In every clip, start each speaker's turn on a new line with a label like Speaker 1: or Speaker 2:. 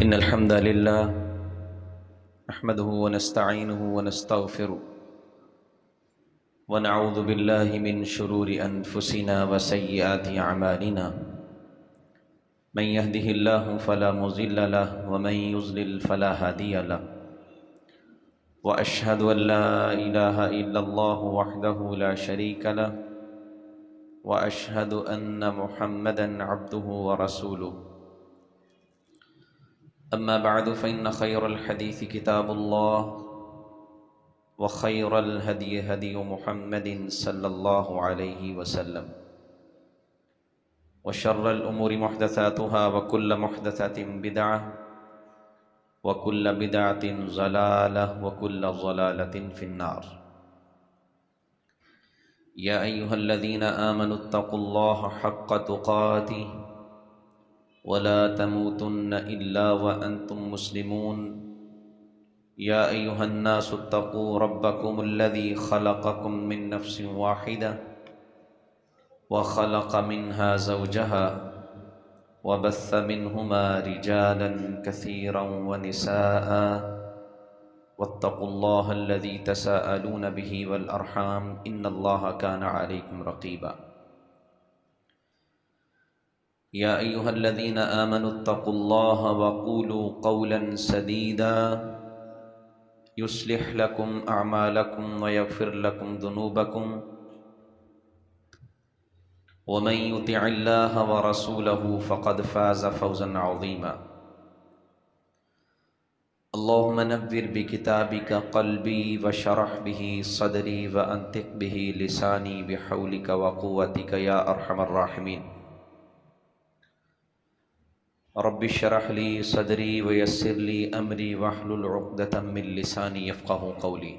Speaker 1: إن الحمد لله نحمده ونستعينه ونستغفره ونعوذ بالله من شرور أنفسنا وسيئات أعمالنا من يهده الله فلا مضل له ومن يضلل فلا هادي له وأشهد أن لا إله إلا الله وحده لا شريك له وأشهد أن محمدًا عبده ورسوله أما بعد فإن خير الحديث كتاب الله وخير الهدي هدي محمد صلى الله عليه وسلم وشر الأمور محدثاتها وكل محدثة بدعة وكل بدعة ضلالة وكل ضلالة في النار يا أيها الذين آمنوا اتقوا الله حق تقاته ولا تموتن إلا وأنتم مسلمون يا أيها الناس اتقوا ربكم الذي خلقكم من نفس واحدة وخلق منها زوجها وبث منهما رجالا كثيرا ونساء واتقوا الله الذي تساءلون به والأرحام إن الله كان عليكم رقيبا يا أيها الذين آمنوا اتقوا الله وقولوا قولا سديدا يصلح لكم أعمالكم ويغفر لكم ذنوبكم ومن يطع الله ورسوله فقد فاز فوزا عظيما اللهم نور بكتابك قلبي وشرح به صدري وأنطق به لساني بحولك وقوتك يا أرحم الراحمين رب اشرح لي صدري ويسر لي امري واحلل عقدة من لساني يفقهوا قولي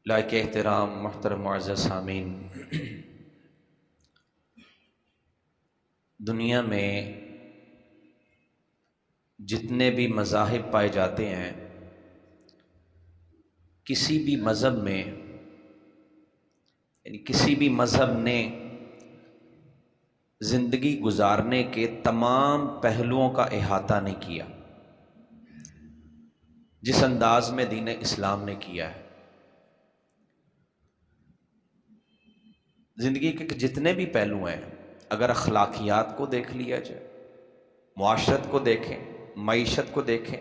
Speaker 1: لائق احترام محترم معزز سامعین، دنیا میں جتنے بھی مذاہب پائے جاتے ہیں، کسی بھی مذہب میں کسی بھی مذہب نے زندگی گزارنے کے تمام پہلوؤں کا احاطہ نہیں کیا جس انداز میں دین اسلام نے کیا ہے۔ زندگی کے جتنے بھی پہلو ہیں، اگر اخلاقیات کو دیکھ لیا جائے، معاشرت کو دیکھیں، معیشت کو دیکھیں،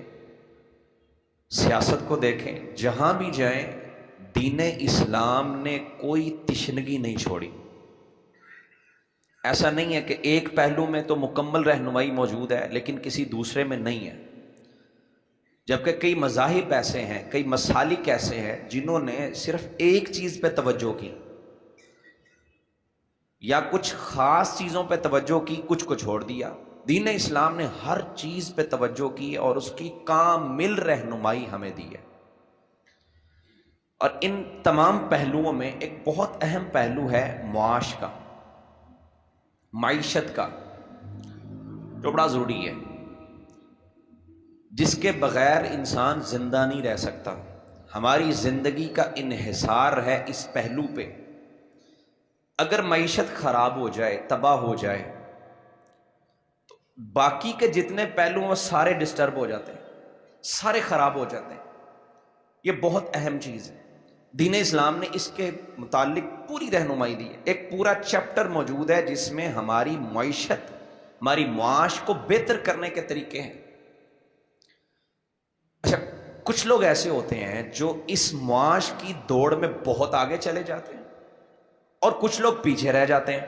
Speaker 1: سیاست کو دیکھیں، جہاں بھی جائیں دین اسلام نے کوئی تشنگی نہیں چھوڑی۔ ایسا نہیں ہے کہ ایک پہلو میں تو مکمل رہنمائی موجود ہے لیکن کسی دوسرے میں نہیں ہے، جبکہ کئی مذاہب ایسے ہیں، کئی مسالک ایسے ہیں جنہوں نے صرف ایک چیز پہ توجہ کی یا کچھ خاص چیزوں پہ توجہ کی، کچھ کو چھوڑ دیا۔ دین اسلام نے ہر چیز پہ توجہ کی اور اس کی کامل رہنمائی ہمیں دی ہے۔ اور ان تمام پہلوؤں میں ایک بہت اہم پہلو ہے معاش کا، معیشت کا، جو بڑا ضروری ہے، جس کے بغیر انسان زندہ نہیں رہ سکتا۔ ہماری زندگی کا انحصار ہے اس پہلو پہ۔ اگر معیشت خراب ہو جائے، تباہ ہو جائے، تو باقی کے جتنے پہلو ہیں سارے ڈسٹرب ہو جاتے ہیں، سارے خراب ہو جاتے ہیں۔ یہ بہت اہم چیز ہے۔ دین اسلام نے اس کے متعلق پوری رہنمائی دی ہے۔ ایک پورا چیپٹر موجود ہے جس میں ہماری معیشت، ہماری معاش کو بہتر کرنے کے طریقے ہیں۔ اچھا، کچھ لوگ ایسے ہوتے ہیں جو اس معاش کی دوڑ میں بہت آگے چلے جاتے ہیں اور کچھ لوگ پیچھے رہ جاتے ہیں۔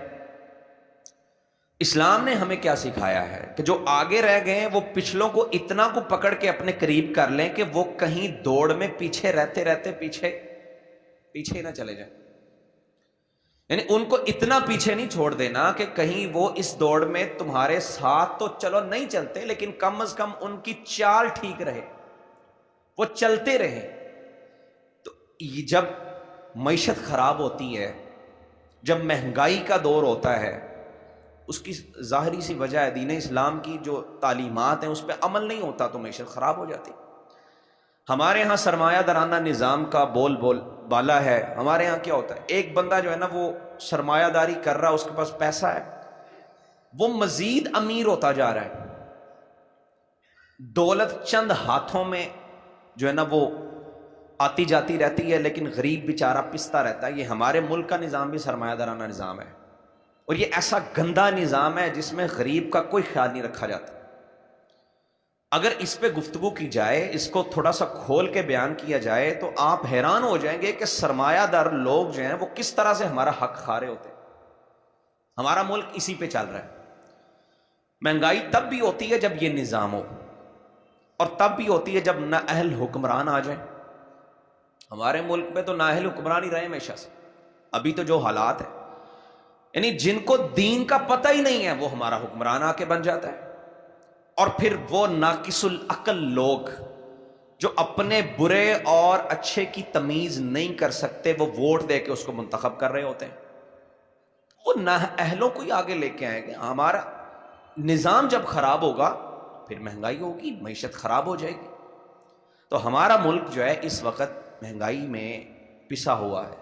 Speaker 1: اسلام نے ہمیں کیا سکھایا ہے کہ جو آگے رہ گئے ہیں وہ پچھلوں کو اتنا کو پکڑ کے اپنے قریب کر لیں کہ وہ کہیں دوڑ میں پیچھے رہتے رہتے پیچھے نہ چلے جائیں۔ یعنی ان کو اتنا پیچھے نہیں چھوڑ دینا کہ کہیں وہ اس دوڑ میں تمہارے ساتھ تو چلو نہیں چلتے لیکن کم از کم ان کی چال ٹھیک رہے، وہ چلتے رہیں۔ تو جب معیشت خراب ہوتی ہے، جب مہنگائی کا دور ہوتا ہے، اس کی ظاہری سی وجہ ہے دین اسلام کی جو تعلیمات ہیں اس پہ عمل نہیں ہوتا تو معیشت خراب ہو جاتی۔ ہمارے ہاں سرمایہ دارانہ نظام کا بول بالا ہے۔ ہمارے ہاں کیا ہوتا ہے، ایک بندہ جو ہے نا وہ سرمایہ داری کر رہا ہے، اس کے پاس پیسہ ہے، وہ مزید امیر ہوتا جا رہا ہے، دولت چند ہاتھوں میں جو ہے نا وہ آتی جاتی رہتی ہے، لیکن غریب بیچارہ پستا رہتا ہے۔ یہ ہمارے ملک کا نظام بھی سرمایہ دارانہ نظام ہے، اور یہ ایسا گندا نظام ہے جس میں غریب کا کوئی خیال نہیں رکھا جاتا۔ اگر اس پہ گفتگو کی جائے، اس کو تھوڑا سا کھول کے بیان کیا جائے، تو آپ حیران ہو جائیں گے کہ سرمایہ دار لوگ جو ہیں وہ کس طرح سے ہمارا حق کھا رہے ہوتے ہیں۔ ہمارا ملک اسی پہ چل رہا ہے۔ مہنگائی تب بھی ہوتی ہے جب یہ نظام ہو، اور تب بھی ہوتی ہے جب نااہل حکمران آ جائیں۔ ہمارے ملک میں تو نااہل حکمران ہی رہے ہمیشہ سے۔ ابھی تو جو حالات ہیں، یعنی جن کو دین کا پتہ ہی نہیں ہے وہ ہمارا حکمران آ کے بن جاتا ہے، اور پھر وہ ناقص العقل لوگ جو اپنے برے اور اچھے کی تمیز نہیں کر سکتے، وہ ووٹ دے کے اس کو منتخب کر رہے ہوتے ہیں۔ وہ نااہلوں کو ہی آگے لے کے آئیں گے۔ ہمارا نظام جب خراب ہوگا پھر مہنگائی ہوگی، معیشت خراب ہو جائے گی۔ تو ہمارا ملک جو ہے اس وقت مہنگائی میں پسا ہوا ہے،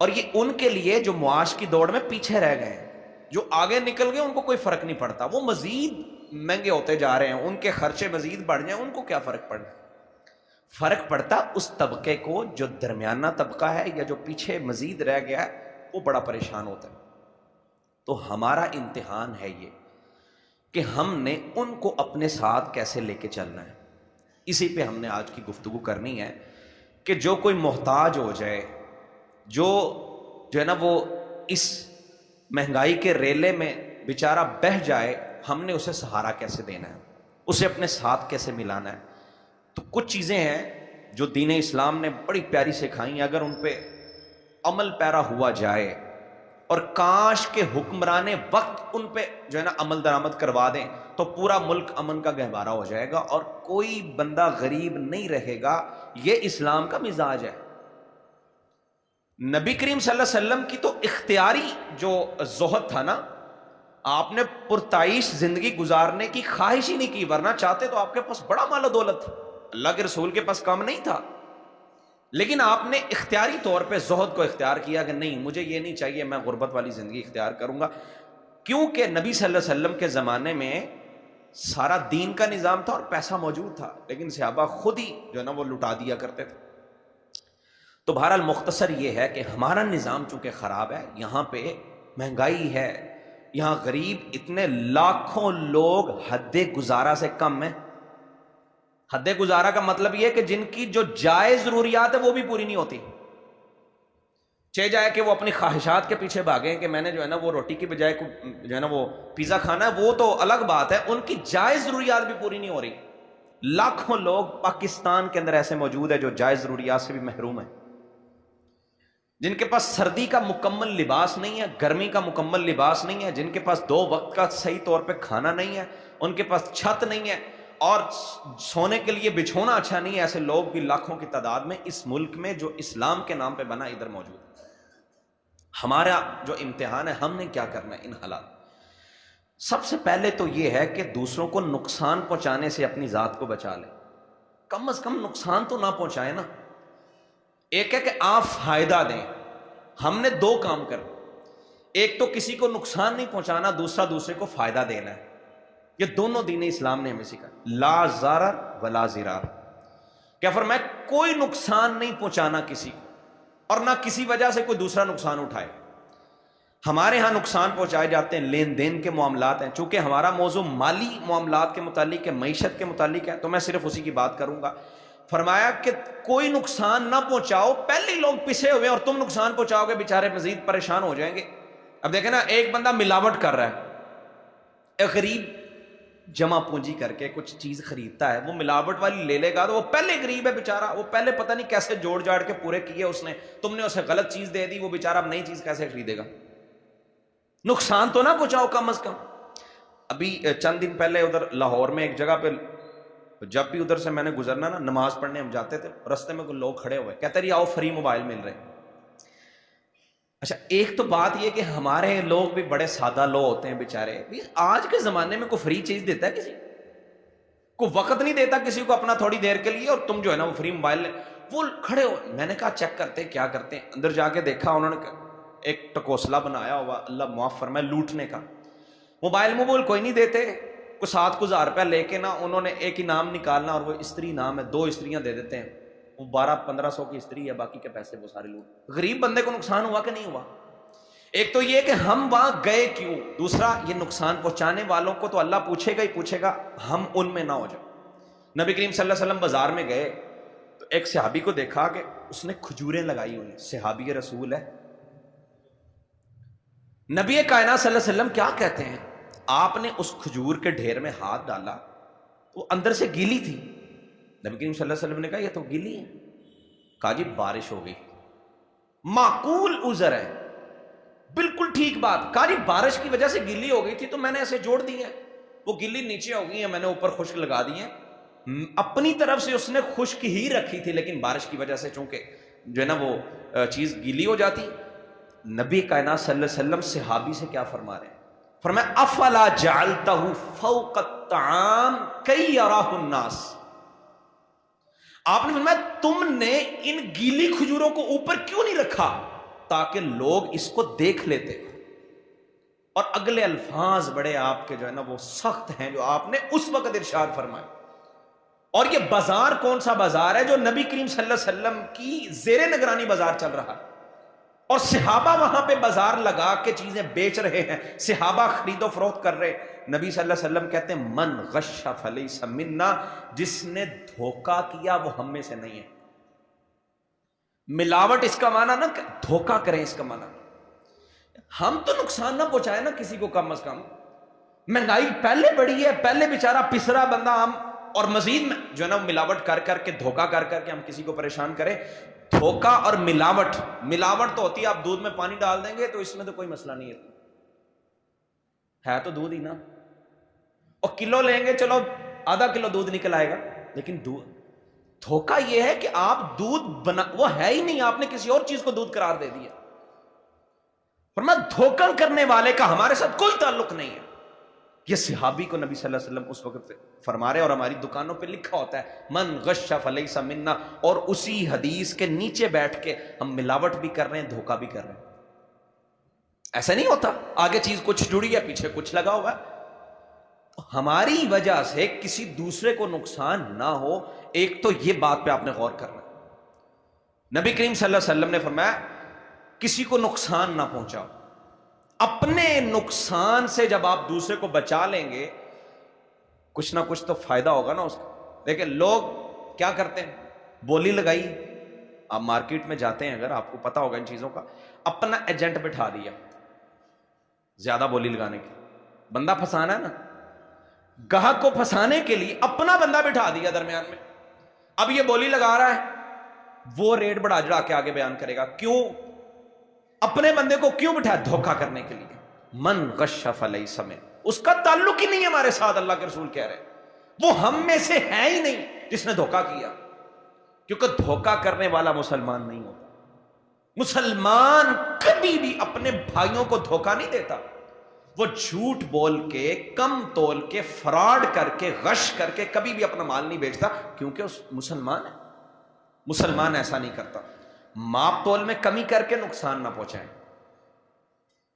Speaker 1: اور یہ ان کے لیے جو معاش کی دوڑ میں پیچھے رہ گئے ہیں۔ جو آگے نکل گئے ان کو کوئی فرق نہیں پڑتا، وہ مزید مہنگے ہوتے جا رہے ہیں، ان کے خرچے مزید بڑھ جائیں، ان کو کیا فرق پڑنا؟ فرق پڑتا اس طبقے کو جو درمیانہ طبقہ ہے یا جو پیچھے مزید رہ گیا ہے، وہ بڑا پریشان ہوتا ہے۔ تو ہمارا امتحان ہے یہ کہ ہم نے ان کو اپنے ساتھ کیسے لے کے چلنا ہے۔ اسی پہ ہم نے آج کی گفتگو کرنی ہے کہ جو کوئی محتاج ہو جائے، جو ہے نا وہ اس مہنگائی کے ریلے میں بیچارہ بہہ جائے، ہم نے اسے سہارا کیسے دینا ہے، اسے اپنے ساتھ کیسے ملانا ہے۔ تو کچھ چیزیں ہیں جو دین اسلام نے بڑی پیاری سکھائی ہیں، اگر ان پہ عمل پیرا ہوا جائے، اور کاش کے حکمران وقت ان پہ جو ہے نا عمل درآمد کروا دیں، تو پورا ملک امن کا گہوارہ ہو جائے گا اور کوئی بندہ غریب نہیں رہے گا۔ یہ اسلام کا مزاج ہے۔ نبی کریم صلی اللہ علیہ وسلم کی تو اختیاری جو زہد تھا نا، آپ نے پرتعیش زندگی گزارنے کی خواہش ہی نہیں کی، ورنہ چاہتے تو آپ کے پاس بڑا مال و دولت تھا، اللہ کے رسول کے پاس کم نہیں تھا، لیکن آپ نے اختیاری طور پہ زہد کو اختیار کیا کہ نہیں، مجھے یہ نہیں چاہیے، میں غربت والی زندگی اختیار کروں گا، کیونکہ نبی صلی اللہ علیہ وسلم کے زمانے میں سارا دین کا نظام تھا اور پیسہ موجود تھا، لیکن صحابہ خود ہی جو ہے نا وہ لٹا دیا کرتے تھے۔ تو بہرحال مختصر یہ ہے کہ ہمارا نظام چونکہ خراب ہے، یہاں پہ مہنگائی ہے، یہاں غریب اتنے لاکھوں لوگ حد گزارا سے کم ہیں۔ حد گزارا کا مطلب یہ کہ جن کی جو جائز ضروریات ہے وہ بھی پوری نہیں ہوتی، چاہے جائے کہ وہ اپنی خواہشات کے پیچھے بھاگیں کہ میں نے جو ہے نا وہ روٹی کی بجائے جو ہے نا وہ پیزا کھانا ہے، وہ تو الگ بات ہے، ان کی جائز ضروریات بھی پوری نہیں ہو رہی۔ لاکھوں لوگ پاکستان کے اندر ایسے موجود ہیں جو جائز ضروریات سے بھی محروم ہیں، جن کے پاس سردی کا مکمل لباس نہیں ہے، گرمی کا مکمل لباس نہیں ہے، جن کے پاس 2 وقت کا صحیح طور پہ کھانا نہیں ہے، ان کے پاس چھت نہیں ہے، اور سونے کے لیے بچھونا اچھا نہیں ہے۔ ایسے لوگ بھی لاکھوں کی تعداد میں اس ملک میں جو اسلام کے نام پہ بنا ادھر موجود ہے۔ ہمارا جو امتحان ہے، ہم نے کیا کرنا ہے ان حالات؟ سب سے پہلے تو یہ ہے کہ دوسروں کو نقصان پہنچانے سے اپنی ذات کو بچا لیں، کم از کم نقصان تو نہ پہنچائیں نا۔ ایک ہے کہ آپ فائدہ دیں، ہم نے 2 کام کرنا، ایک تو کسی کو نقصان نہیں پہنچانا، دوسرا دوسرے کو فائدہ دینا ہے۔ یہ دونوں دین اسلام نے ہمیں سکھایا، لا ضرر ولا ضرار۔ کیا فرمایا؟ کوئی نقصان نہیں پہنچانا کسی کو، اور نہ کسی وجہ سے کوئی دوسرا نقصان اٹھائے۔ ہمارے ہاں نقصان پہنچائے جاتے ہیں لین دین کے معاملات ہیں، چونکہ ہمارا موضوع مالی معاملات کے متعلق ہے، معیشت کے متعلق ہے، تو میں صرف اسی کی بات کروں گا۔ فرمایا کہ کوئی نقصان نہ پہنچاؤ، پہلے ہی لوگ پسے ہوئے اور تم نقصان پہنچاؤ گے، بیچارے مزید پریشان ہو جائیں گے۔ اب دیکھیں نا، ایک بندہ ملاوٹ کر رہا ہے، ایک غریب جمع پونجی کر کے کچھ چیز خریدتا ہے، وہ ملاوٹ والی لے لے گا تو وہ پہلے غریب ہے بیچارہ، وہ پہلے پتہ نہیں کیسے جوڑ جاڑ کے پورے کیے اس نے، تم نے اسے غلط چیز دے دی، وہ بیچارہ اب نئی چیز کیسے خریدے گا؟ نقصان تو نہ پہنچاؤ کم از کم۔ ابھی چند دن پہلے ادھر لاہور میں ایک جگہ پہ، جب بھی ادھر سے میں نے گزرنا نا، نماز پڑھنے ہم جاتے تھے، رستے میں کوئی لوگ کھڑے ہوئے، کہتے رہی آؤ فری موبائل مل رہے۔ اچھا، ایک تو بات یہ کہ ہمارے لوگ بھی بڑے سادہ لوگ ہوتے ہیں بیچارے، آج کے زمانے میں کوئی فری چیز دیتا ہے کسی کو؟ وقت نہیں دیتا کسی کو اپنا تھوڑی دیر کے لیے، اور تم جو ہے نا وہ فری موبائل لے، وہ کھڑے ہو۔ میں نے کہا چیک کرتے کیا کرتے ہیں، اندر جا کے دیکھا انہوں نے ایک ٹکوسلا بنایا ہوا، اللہ معاف فرمائے، لوٹنے کا۔ موبائل کوئی نہیں دیتے، کوئی 7,000 روپیہ لے کے نا انہوں نے ایک انعام نکالنا اور وہ استری نام ہے، 2 استریاں دے دیتے ہیں، وہ 1200-1500 کی استری ہے، باقی کے پیسے وہ سارے لوٹ۔ غریب بندے کو نقصان ہوا کہ نہیں ہوا؟ ایک تو یہ کہ ہم وہاں گئے کیوں، دوسرا یہ نقصان پہنچانے والوں کو تو اللہ پوچھے گا ہی پوچھے گا، ہم ان میں نہ ہو جائیں۔ نبی کریم صلی اللہ علیہ وسلم بازار میں گئے تو ایک صحابی کو دیکھا کہ اس نے کھجوریں لگائی ہوئی ہیں، صحابی رسول ہے۔ نبی کائنات صلی اللہ علیہ وسلم کیا کہتے ہیں، آپ نے اس کھجور کے ڈھیر میں ہاتھ ڈالا تو اندر سے گیلی تھی۔ نبی کریم صلی اللہ علیہ وسلم نے کہا یہ تو گیلی ہے۔ کہا جی بارش ہو گئی، معقول عذر ہے، بالکل ٹھیک بات۔ کہا جی بارش کی وجہ سے گیلی ہو گئی تھی تو میں نے ایسے جوڑ دی ہے، وہ گیلی نیچے ہو گئی ہے، میں نے اوپر خشک لگا دی ہے۔ اپنی طرف سے اس نے خشک ہی رکھی تھی، لیکن بارش کی وجہ سے چونکہ جو ہے نا وہ چیز گیلی ہو جاتی۔ نبی کائنات صلی اللہ علیہ وسلم صحابی سے کیا فرما رہے ہیں، فرمایا افلا جعلتہ فوق الطعام کی یراہ الناس۔ آپ نے فرمایا تم نے ان گیلی کھجوروں کو اوپر کیوں نہیں رکھا تاکہ لوگ اس کو دیکھ لیتے۔ اور اگلے الفاظ بڑے آپ کے جو ہے نا وہ سخت ہیں جو آپ نے اس وقت ارشاد فرمائے۔ اور یہ بازار کون سا بازار ہے جو نبی کریم صلی اللہ علیہ وسلم کی زیر نگرانی بازار چل رہا ہے، اور صحابہ وہاں پہ بازار لگا کے چیزیں بیچ رہے ہیں، صحابہ خرید و فروخت کر رہے۔ نبی صلی اللہ علیہ وسلم کہتے ہیں من غش فلیس منا، جس نے دھوکہ کیا وہ ہم میں سے نہیں ہے۔ ملاوٹ اس کا معنی نہ دھوکہ کریں، اس کا معنی ہم تو نقصان نہ پہنچائے نا کسی کو، کم از کم مہنگائی پہلے بڑی ہے، پہلے بیچارہ پسرا بندہ ہم، اور مزید میں جو ہے نا ملاوٹ کر کر کے دھوکہ کر کر کے ہم کسی کو پریشان کریں۔ دھوکہ اور ملاوٹ تو ہوتی ہے آپ دودھ میں پانی ڈال دیں گے تو اس میں تو کوئی مسئلہ نہیں ہے تو دودھ ہی نا، اور کلو لیں گے چلو آدھا کلو دودھ نکل آئے گا، لیکن دھوکہ یہ ہے کہ آپ دودھ وہ ہے ہی نہیں، آپ نے کسی اور چیز کو دودھ قرار دے دیا۔ فرمایا دھوکہ کرنے والے کا ہمارے ساتھ کوئی تعلق نہیں ہے۔ یہ صحابی کو نبی صلی اللہ علیہ وسلم اس وقت فرما رہے، اور ہماری دکانوں پہ لکھا ہوتا ہے من غش فلیس منا، اور اسی حدیث کے نیچے بیٹھ کے ہم ملاوٹ بھی کر رہے ہیں، دھوکہ بھی کر رہے ہیں۔ ایسا نہیں ہوتا، آگے چیز کچھ جڑی ہے پیچھے کچھ لگا ہوا ہے۔ ہماری وجہ سے کسی دوسرے کو نقصان نہ ہو، ایک تو یہ بات پہ آپ نے غور کرنا۔ نبی کریم صلی اللہ علیہ وسلم نے فرمایا کسی کو نقصان نہ پہنچاؤ، اپنے نقصان سے جب آپ دوسرے کو بچا لیں گے کچھ نہ کچھ تو فائدہ ہوگا نا اس کا۔ لیکن لوگ کیا کرتے ہیں، بولی لگائی، آپ مارکیٹ میں جاتے ہیں اگر آپ کو پتا ہوگا ان چیزوں کا، اپنا ایجنٹ بٹھا دیا زیادہ بولی لگانے کے، بندہ پھنسانا ہے نا، گاہک کو پھنسانے کے لیے اپنا بندہ بٹھا دیا درمیان میں، اب یہ بولی لگا رہا ہے، وہ ریٹ بڑھا چڑھا کے آگے بیان کرے گا۔ کیوں؟ اپنے بندے کو کیوں بٹھایا؟ دھوکہ کرنے کے لیے۔ من غش فلیس منا، اس کا تعلق ہی نہیں ہے ہمارے ساتھ، اللہ کے رسول کہہ رہے وہ ہم میں سے ہے ہی نہیں جس نے دھوکہ کیا، کیونکہ دھوکہ کرنے والا مسلمان نہیں ہوتا۔ مسلمان کبھی بھی اپنے بھائیوں کو دھوکہ نہیں دیتا، وہ جھوٹ بول کے، کم تول کے، فراڈ کر کے، غش کر کے کبھی بھی اپنا مال نہیں بیچتا، کیونکہ اس مسلمان ہے۔ مسلمان ایسا نہیں کرتا۔ ماپ تول میں کمی کر کے نقصان نہ پہنچائیں۔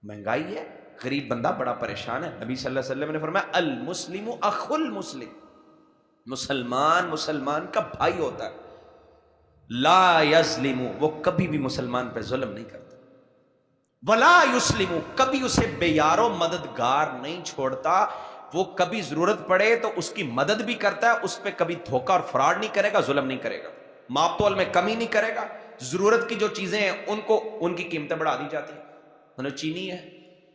Speaker 1: مہنگائی ہے، غریب بندہ بڑا پریشان ہے، نبی صلی اللہ علیہ وسلم نے فرمایا المسلم اخو المسلم، مسلمان کا بھائی ہوتا ہے، لا یظلم، وہ کبھی بھی مسلمان پہ ظلم نہیں کرتا، ولا یسلم، کبھی اسے بے یار و مددگار نہیں چھوڑتا، وہ کبھی ضرورت پڑے تو اس کی مدد بھی کرتا ہے، اس پہ کبھی دھوکہ اور فراڈ نہیں کرے گا، ظلم نہیں کرے گا، ماپ تول میں کمی نہیں کرے گا۔ ضرورت کی جو چیزیں ہیں ان کی قیمتیں بڑھا دی جاتی ہیں، چینی ہے،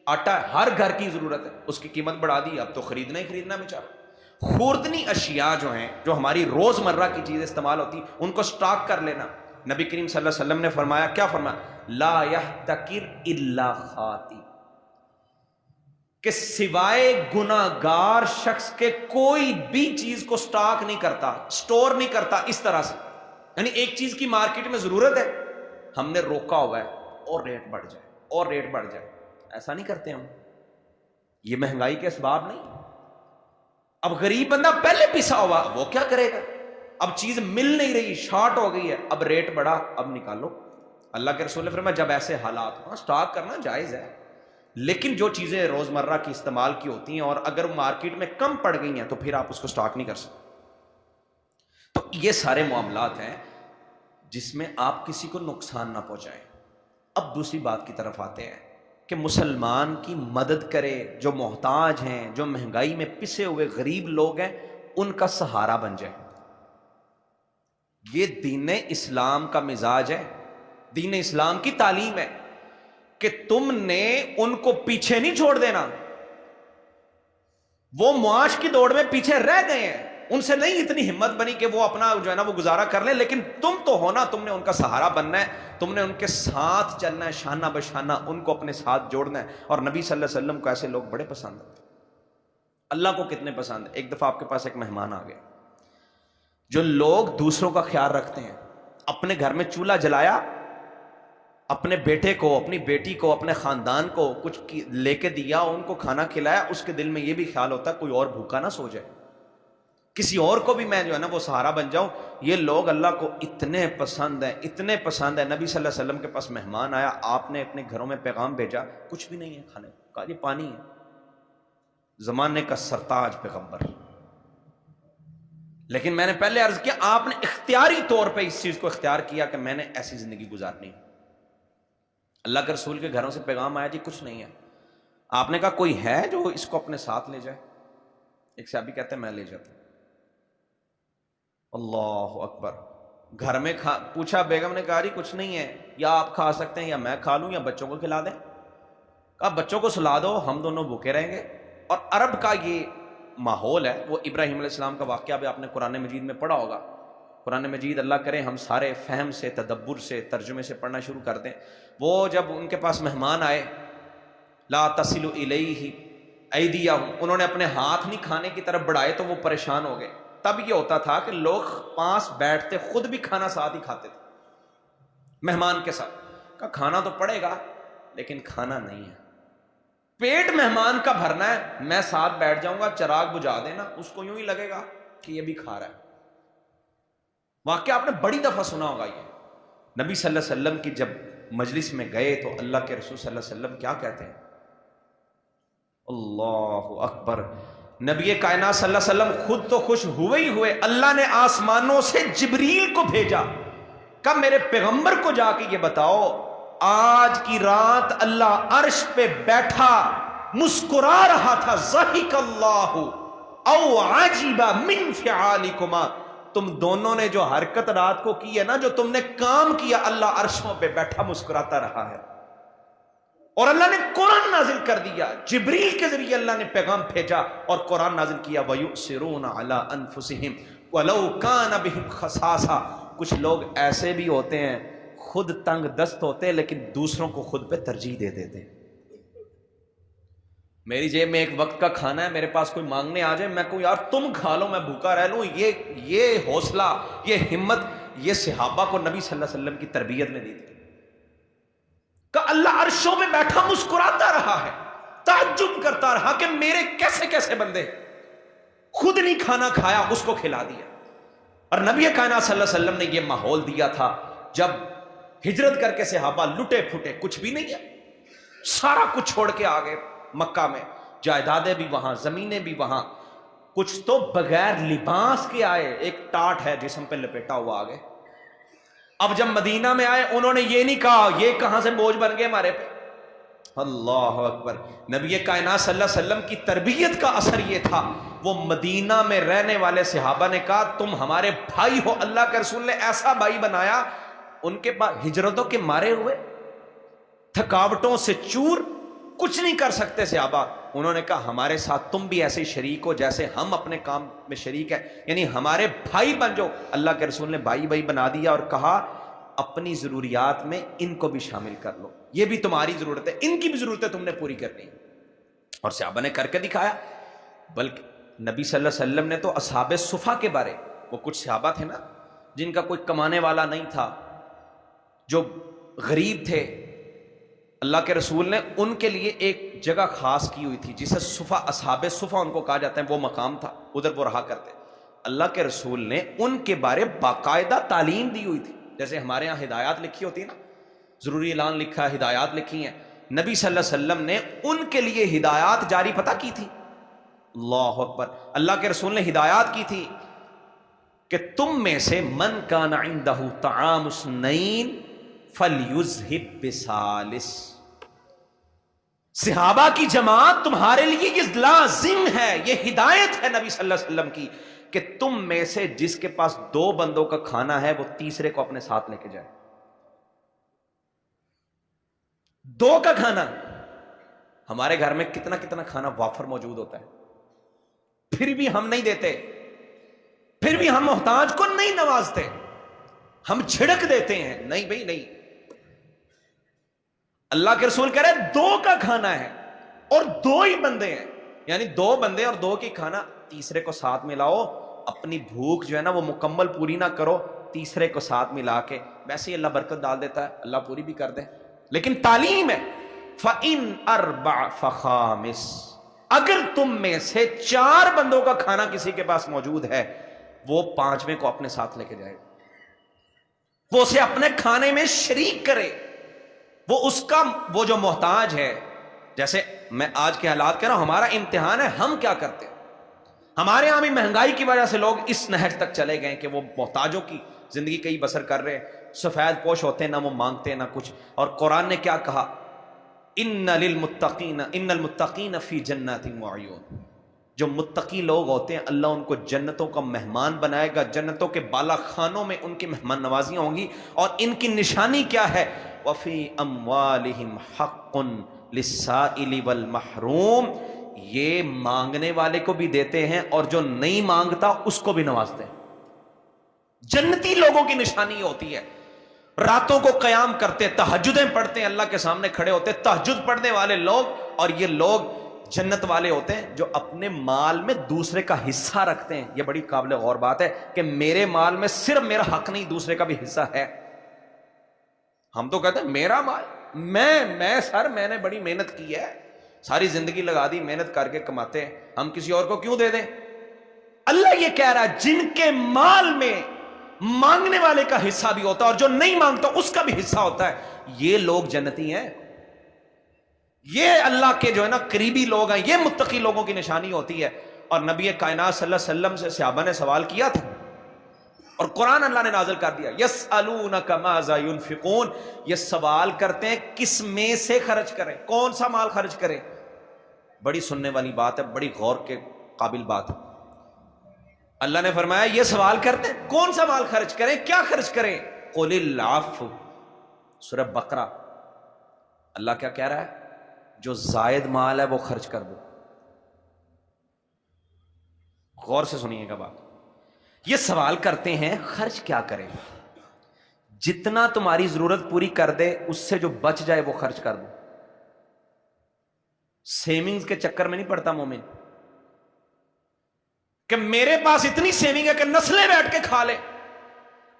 Speaker 1: آٹا ہے، ہر گھر کی ضرورت ہے، اس کی قیمت بڑھا دی، اب تو خریدنا ہی خریدنا بیچارہ۔ خوردنی اشیاء جو ہیں، جو ہماری روز مرہ کی چیزیں استعمال ہوتی ان کو سٹاک کر لینا۔ نبی کریم صلی اللہ علیہ وسلم نے فرمایا، کیا فرمایا؟ لا یحتکر الا خاطی، کہ سوائے گناہگار شخص کے کوئی بھی چیز کو سٹاک نہیں کرتا، سٹور نہیں کرتا اس طرح سے۔ یعنی ایک چیز کی مارکیٹ میں ضرورت ہے، ہم نے روکا ہوا ہے اور ریٹ بڑھ جائے اور ریٹ بڑھ جائے، ایسا نہیں کرتے ہم۔ یہ مہنگائی کے اسباب نہیں۔ اب غریب بندہ پہلے پسا ہوا، وہ کیا کرے گا؟ اب چیز مل نہیں رہی، شارٹ ہو گئی ہے، اب ریٹ بڑھا، اب نکالو۔ اللہ کے رسول نے فرمایا جب ایسے حالات ہوں، سٹاک کرنا جائز ہے، لیکن جو چیزیں روزمرہ کی استعمال کی ہوتی ہیں اور اگر مارکیٹ میں کم پڑ گئی ہیں تو پھر آپ اس کو سٹاک نہیں کر سکتے. تو یہ سارے معاملات ہیں جس میں آپ کسی کو نقصان نہ پہنچائیں. اب دوسری بات کی طرف آتے ہیں کہ مسلمان کی مدد کرے، جو محتاج ہیں، جو مہنگائی میں پسے ہوئے غریب لوگ ہیں، ان کا سہارا بن جائے. یہ دین اسلام کا مزاج ہے، دین اسلام کی تعلیم ہے کہ تم نے ان کو پیچھے نہیں چھوڑ دینا. وہ معاش کی دوڑ میں پیچھے رہ گئے ہیں، ان سے نہیں اتنی ہمت بنی کہ وہ اپنا جو ہے نا وہ گزارا کر لیں، لیکن تم تو ہونا، تم نے ان کا سہارا بننا ہے، تم نے ان کے ساتھ چلنا ہے، شانہ بشانہ ان کو اپنے ساتھ جوڑنا ہے. اور نبی صلی اللہ علیہ وسلم کو ایسے لوگ بڑے پسند ہیں. اللہ کو کتنے پسند ہے. ایک دفعہ آپ کے پاس ایک مہمان آ گئے. جو لوگ دوسروں کا خیال رکھتے ہیں، اپنے گھر میں چولہا جلایا، اپنے بیٹے کو، اپنی بیٹی کو، اپنے خاندان کو کچھ لے کے دیا، ان کو کھانا کھلایا، اس کے دل میں یہ بھی خیال ہوتا ہے کوئی اور بھوکا نہ سو جائے، کسی اور کو بھی میں جو ہے نا وہ سہارا بن جاؤں. یہ لوگ اللہ کو اتنے پسند ہیں، اتنے پسند ہیں. نبی صلی اللہ علیہ وسلم کے پاس مہمان آیا، آپ نے اپنے گھروں میں پیغام بھیجا، کچھ بھی نہیں ہے کھانے کو، کہا یہ پانی ہے. زمانے کا سرتاج پیغمبر. لیکن میں نے پہلے عرض کیا، آپ نے اختیاری طور پہ اس چیز کو اختیار کیا کہ میں نے ایسی زندگی گزارنی. اللہ کے رسول کے گھروں سے پیغام آیا، جی کچھ نہیں ہے. آپ نے کہا کوئی ہے جو اس کو اپنے ساتھ لے جائے؟ ایک صحابی کہتے ہیں میں لے جاتا ہوں. اللہ اکبر. گھر میں پوچھا، بیگم نے کہا جی کچھ نہیں ہے، یا آپ کھا سکتے ہیں یا میں کھا لوں یا بچوں کو کھلا دیں. کہا بچوں کو سلا دو، ہم دونوں بھوکے رہیں گے. اور عرب کا یہ ماحول ہے. وہ ابراہیم علیہ السلام کا واقعہ بھی آپ نے قرآن مجید میں پڑھا ہوگا. قرآن مجید اللہ کرے ہم سارے فہم سے، تدبر سے، ترجمے سے پڑھنا شروع کر دیں. وہ جب ان کے پاس مہمان آئے، لا تصل الیہ ایدیہم، انہوں نے اپنے ہاتھ نہیں کھانے کی طرف بڑھائے تو وہ پریشان ہو گئے. تب یہ ہوتا تھا کہ لوگ پاس بیٹھتے، خود بھی کھانا ساتھ ہی کھاتے تھے مہمان کے ساتھ. کہا کھانا تو پڑے گا لیکن کھانا نہیں ہے، پیٹ مہمان کا بھرنا ہے. میں ساتھ بیٹھ جاؤں گا، چراغ بجھا دینا، اس کو یوں ہی لگے گا کہ یہ بھی کھا رہا ہے. واقعہ آپ نے بڑی دفعہ سنا ہوگا. یہ نبی صلی اللہ علیہ وسلم کی جب مجلس میں گئے تو اللہ کے رسول صلی اللہ علیہ وسلم کیا کہتے ہیں؟ اللہ اکبر. نبی کائنات صلی اللہ علیہ وسلم خود تو خوش ہوئے ہی ہوئے، اللہ نے آسمانوں سے جبریل کو بھیجا، کہا میرے پیغمبر کو جا کے یہ بتاؤ آج کی رات اللہ عرش پہ بیٹھا مسکرا رہا تھا، ضحک اللہ او عجب من فعالکما، تم دونوں نے جو حرکت رات کو کی ہے نا، جو تم نے کام کیا، اللہ عرشوں پہ بیٹھا مسکراتا رہا ہے. اور اللہ نے قرآن نازل کر دیا، جبریل کے ذریعے اللہ نے پیغام بھیجا اور قرآن نازل کیا. وَيُؤْثِرُونَ عَلَىٰ أَنفُسِهِمْ وَلَوْ كَانَ بِهِمْ خَصَاصَةٌ. کچھ لوگ ایسے بھی ہوتے ہیں، خود تنگ دست ہوتے ہیں لیکن دوسروں کو خود پہ ترجیح دے دیتے. میری جیب میں ایک وقت کا کھانا ہے، میرے پاس کوئی مانگنے آ جائے، میں کہوں یار تم کھا لو میں بھوکا رہ لوں. یہ حوصلہ، یہ ہمت، یہ صحابہ کو نبی صلی اللہ علیہ وسلم کی تربیت نے دی تھی. کہ اللہ عرشوں میں بیٹھا مسکراتا رہا ہے، تعجب کرتا رہا کہ میرے کیسے کیسے بندے، خود نہیں کھانا کھایا اس کو کھلا دیا. اور نبی کائنات صلی اللہ علیہ وسلم نے یہ ماحول دیا تھا. جب ہجرت کر کے صحابہ لٹے پھٹے، کچھ بھی نہیں ہے، سارا کچھ چھوڑ کے آ گئے مکہ میں، جائیدادیں بھی وہاں، زمینیں بھی وہاں. کچھ تو بغیر لباس کے آئے، ایک ٹاٹ ہے جسم پہ لپیٹا ہوا، آ گئے. اب جب مدینہ میں آئے انہوں نے یہ نہیں کہا یہ کہاں سے بوجھ بن گئے ہمارے پہ. اللہ اکبر. نبی کائنات صلی اللہ علیہ وسلم کی تربیت کا اثر یہ تھا، وہ مدینہ میں رہنے والے صحابہ نے کہا تم ہمارے بھائی ہو. اللہ کے رسول نے ایسا بھائی بنایا، ان کے پاس ہجرتوں کے مارے ہوئے، تھکاوٹوں سے چور، کچھ نہیں کر سکتے صحابہ. انہوں نے کہا ہمارے ساتھ تم بھی ایسے شریک ہو جیسے ہم اپنے کام میں شریک ہیں، یعنی ہمارے بھائی بن جاؤ. اللہ کے رسول نے بھائی بھائی بنا دیا اور کہا اپنی ضروریات میں ان کو بھی شامل کر لو، یہ بھی تمہاری ضرورت ہے، ان کی بھی ضرورتیں تم نے پوری کرنی. اور صحابہ نے کر کے دکھایا. بلکہ نبی صلی اللہ علیہ وسلم نے تو اصحاب صفا کے بارے، وہ کچھ صحابہ تھے نا جن کا کوئی کمانے والا نہیں تھا، جو غریب تھے، اللہ کے رسول نے ان کے لیے ایک جگہ خاص کی ہوئی تھی جسے صفا، اصحاب صفا ان کو کہا جاتا ہے. وہ مقام تھا، ادھر وہ رہا کرتے. اللہ کے رسول نے ان کے بارے باقاعدہ تعلیم دی ہوئی تھی. جیسے ہمارے ہاں ہدایات لکھی ہوتی ہے نا، ضروری اعلان لکھا ہے، ہدایات لکھی ہیں. نبی صلی اللہ علیہ وسلم نے ان کے لیے ہدایات جاری پتہ کی تھی. اللہ اکبر. اللہ کے رسول نے ہدایات کی تھی کہ تم میں سے من کان عندہ طعام اثنین فلیذھب بثالث. صحابہ کی جماعت تمہارے لیے یہ لازم ہے، یہ ہدایت ہے نبی صلی اللہ علیہ وسلم کی کہ تم میں سے جس کے پاس 2 بندوں کا کھانا ہے وہ تیسرے کو اپنے ساتھ لے کے جائے. 2 کا کھانا. ہمارے گھر میں کتنا کتنا کھانا وافر موجود ہوتا ہے، پھر بھی ہم نہیں دیتے، پھر بھی ہم محتاج کو نہیں نوازتے، ہم چھڑک دیتے ہیں. نہیں بھائی نہیں. اللہ کے رسول کہہ رہے 2 کا کھانا ہے اور 2 ہی بندے ہیں، یعنی 2 بندے اور 2 کی کھانا، تیسرے کو ساتھ ملاؤ. اپنی بھوک جو ہے نا وہ مکمل پوری نہ کرو، تیسرے کو ساتھ ملا کے، ویسے ہی اللہ برکت ڈال دیتا ہے، اللہ پوری بھی کر دے. لیکن تعلیم ہے فَإِنْ أَرْبَعْ فَخَامِسْ. اگر تم میں سے 4 بندوں کا کھانا کسی کے پاس موجود ہے، وہ 5ویں کو اپنے ساتھ لے کے جائے، وہ اسے اپنے کھانے میں شریک کرے. وہ اس کا وہ جو محتاج ہے، جیسے میں آج کے حالات کہہ رہا ہوں، ہمارا امتحان ہے ہم کیا کرتے ہیں. ہمارے یہاں بھی مہنگائی کی وجہ سے لوگ اس نہج تک چلے گئے کہ وہ محتاجوں کی زندگی کئی بسر کر رہے ہیں، سفید پوش ہوتے ہیں، نہ وہ مانگتے نہ کچھ. اور قرآن نے کیا کہا؟ ان المتقین فی جنات وعیون. جو متقی لوگ ہوتے ہیں اللہ ان کو جنتوں کا مہمان بنائے گا، جنتوں کے بالا خانوں میں ان کی مہمان نوازیاں ہوں گی. اور ان کی نشانی کیا ہے؟ وفی اموالہم حق للسائل والمحروم. یہ مانگنے والے کو بھی دیتے ہیں اور جو نہیں مانگتا اس کو بھی نوازتے ہیں. جنتی لوگوں کی نشانی ہوتی ہے. راتوں کو قیام کرتے، تہجدیں پڑھتے ہیں، اللہ کے سامنے کھڑے ہوتے. تہجد پڑھنے والے لوگ، اور یہ لوگ جنت والے ہوتے ہیں جو اپنے مال میں دوسرے کا حصہ رکھتے ہیں. یہ بڑی قابل غور بات ہے کہ میرے مال میں صرف میرا حق نہیں، دوسرے کا بھی حصہ ہے. ہم تو کہتے ہیں میرا مال، میں نے بڑی محنت کی ہے، ساری زندگی لگا دی محنت کر کے کماتے ہیں، ہم کسی اور کو کیوں دے دیں؟ اللہ یہ کہہ رہا ہے جن کے مال میں مانگنے والے کا حصہ بھی ہوتا ہے اور جو نہیں مانگتا اس کا بھی حصہ ہوتا ہے، یہ لوگ جنتی ہیں. یہ اللہ کے جو ہے نا قریبی لوگ ہیں، یہ متقی لوگوں کی نشانی ہوتی ہے. اور نبی کائنات صلی اللہ علیہ وسلم سے صحابہ نے سوال کیا تھا اور قرآن اللہ نے نازل کر دیا. یسألونک ماذا ينفقون. یہ سوال کرتے ہیں کس میں سے خرچ کریں، کون سا مال خرچ کریں. بڑی سننے والی بات ہے، بڑی غور کے قابل بات ہے. اللہ نے فرمایا یہ سوال کرتے ہیں کون سا مال خرچ کریں، کیا خرچ کریں. قل العفو، سورہ بقرہ. اللہ کیا کہہ رہا ہے؟ جو زائد مال ہے وہ خرچ کر دو. غور سے سنیے گا بات. یہ سوال کرتے ہیں خرچ کیا کریں. جتنا تمہاری ضرورت پوری کر دے اس سے جو بچ جائے وہ خرچ کر دو. سیونگز کے چکر میں نہیں پڑتا مومن کہ میرے پاس اتنی سیونگ ہے کہ نسلیں بیٹھ کے کھا لے.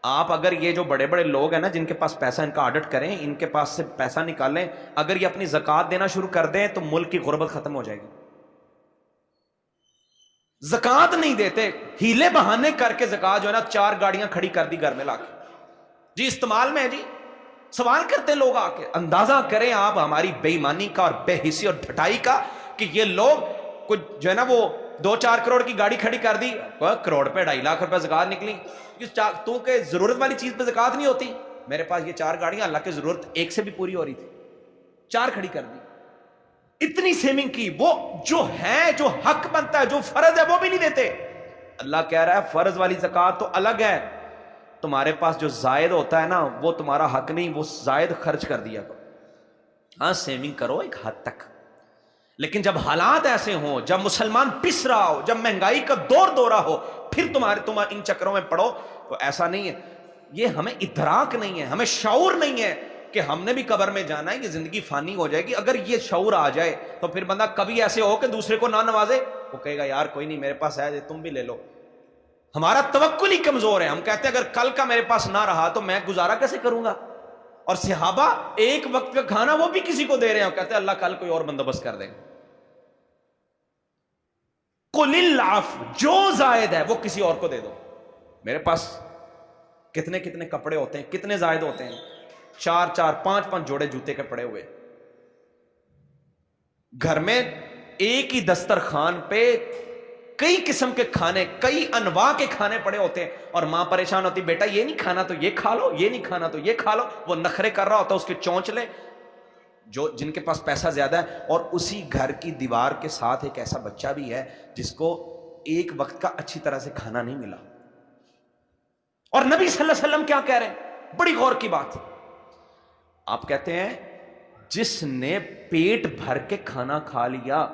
Speaker 1: آپ اگر یہ جو بڑے بڑے لوگ ہیں نا جن کے پاس پیسہ، ان کا آڈٹ کریں، ان کے پاس سے پیسہ نکالیں، اگر یہ اپنی زکوٰۃ دینا شروع کر دیں تو ملک کی غربت ختم ہو جائے گی. زکوٰۃ نہیں دیتے، ہیلے بہانے کر کے زکوٰۃ جو ہے نا 4 گاڑیاں کھڑی کر دی گھر میں لا کے، جی استعمال میں ہے جی. سوال کرتے لوگ آ کے. اندازہ کریں آپ ہماری بے ایمانی کا اور بے حسی اور ڈھٹائی کا کہ یہ لوگ کچھ جو ہے نا وہ 2-4 کروڑ کی گاڑی کھڑی کر دی، کروڑ پہ 2.5 لاکھ روپے زکوٰۃ نکلی. تو کہ ضرورت والی چیز پہ زکوٰۃ نہیں ہوتی. میرے پاس یہ 4 گاڑیاں، اللہ کی ضرورت ایک سے بھی پوری ہو رہی تھی، 4 کھڑی کر دی. اتنی سیونگ کی، وہ جو ہے، جو حق بنتا ہے، جو فرض ہے وہ بھی نہیں دیتے. اللہ کہہ رہا ہے فرض والی زکوٰۃ تو الگ ہے، تمہارے پاس جو زائد ہوتا ہے نا وہ تمہارا حق نہیں، وہ زائد خرچ کر دیا کرو. ہاں سیونگ کرو ایک حد تک، لیکن جب حالات ایسے ہوں، جب مسلمان پس رہا ہو، جب مہنگائی کا دورہ ہو، پھر تم ان چکروں میں پڑو تو ایسا نہیں ہے. یہ ہمیں ادراک نہیں ہے، ہمیں شعور نہیں ہے کہ ہم نے بھی قبر میں جانا ہے، یہ زندگی فانی ہو جائے گی. اگر یہ شعور آ جائے تو پھر بندہ کبھی ایسے ہو کہ دوسرے کو نہ نوازے، وہ کہے گا یار کوئی نہیں میرے پاس ہے تم بھی لے لو. ہمارا توکل ہی کمزور ہے. ہم کہتے ہیں اگر کل کا میرے پاس نہ رہا تو میں گزارا کیسے کروں گا. اور صحابہ ایک وقت کا کھانا وہ بھی کسی کو دے رہے ہیں، کہتے ہیں اللہ کل کوئی اور بندوبست کر دیں گے. قل العفو، جو زائد ہے وہ کسی اور کو دے دو. میرے پاس کتنے کتنے کپڑے ہوتے ہیں، کتنے زائد ہوتے ہیں، 4-4 5-5 جوڑے جوتے کے پڑے ہوئے. گھر میں ایک ہی دسترخوان پہ کئی قسم کے کھانے، کئی انواع کے کھانے پڑے ہوتے ہیں، اور ماں پریشان ہوتی، بیٹا یہ نہیں کھانا تو یہ کھا لو، یہ نہیں کھانا تو یہ کھا لو. وہ نخرے کر رہا ہوتا ہے، اس کے چونچ لے. جن کے پاس پیسہ زیادہ ہے، اور اسی گھر کی دیوار کے ساتھ ایک ایسا بچہ بھی ہے جس کو ایک وقت کا اچھی طرح سے کھانا نہیں ملا. اور نبی صلی اللہ علیہ وسلم کیا کہہ رہے ہیں؟ بڑی غور کی بات. آپ کہتے ہیں جس نے پیٹ بھر کے کھانا کھا لیا،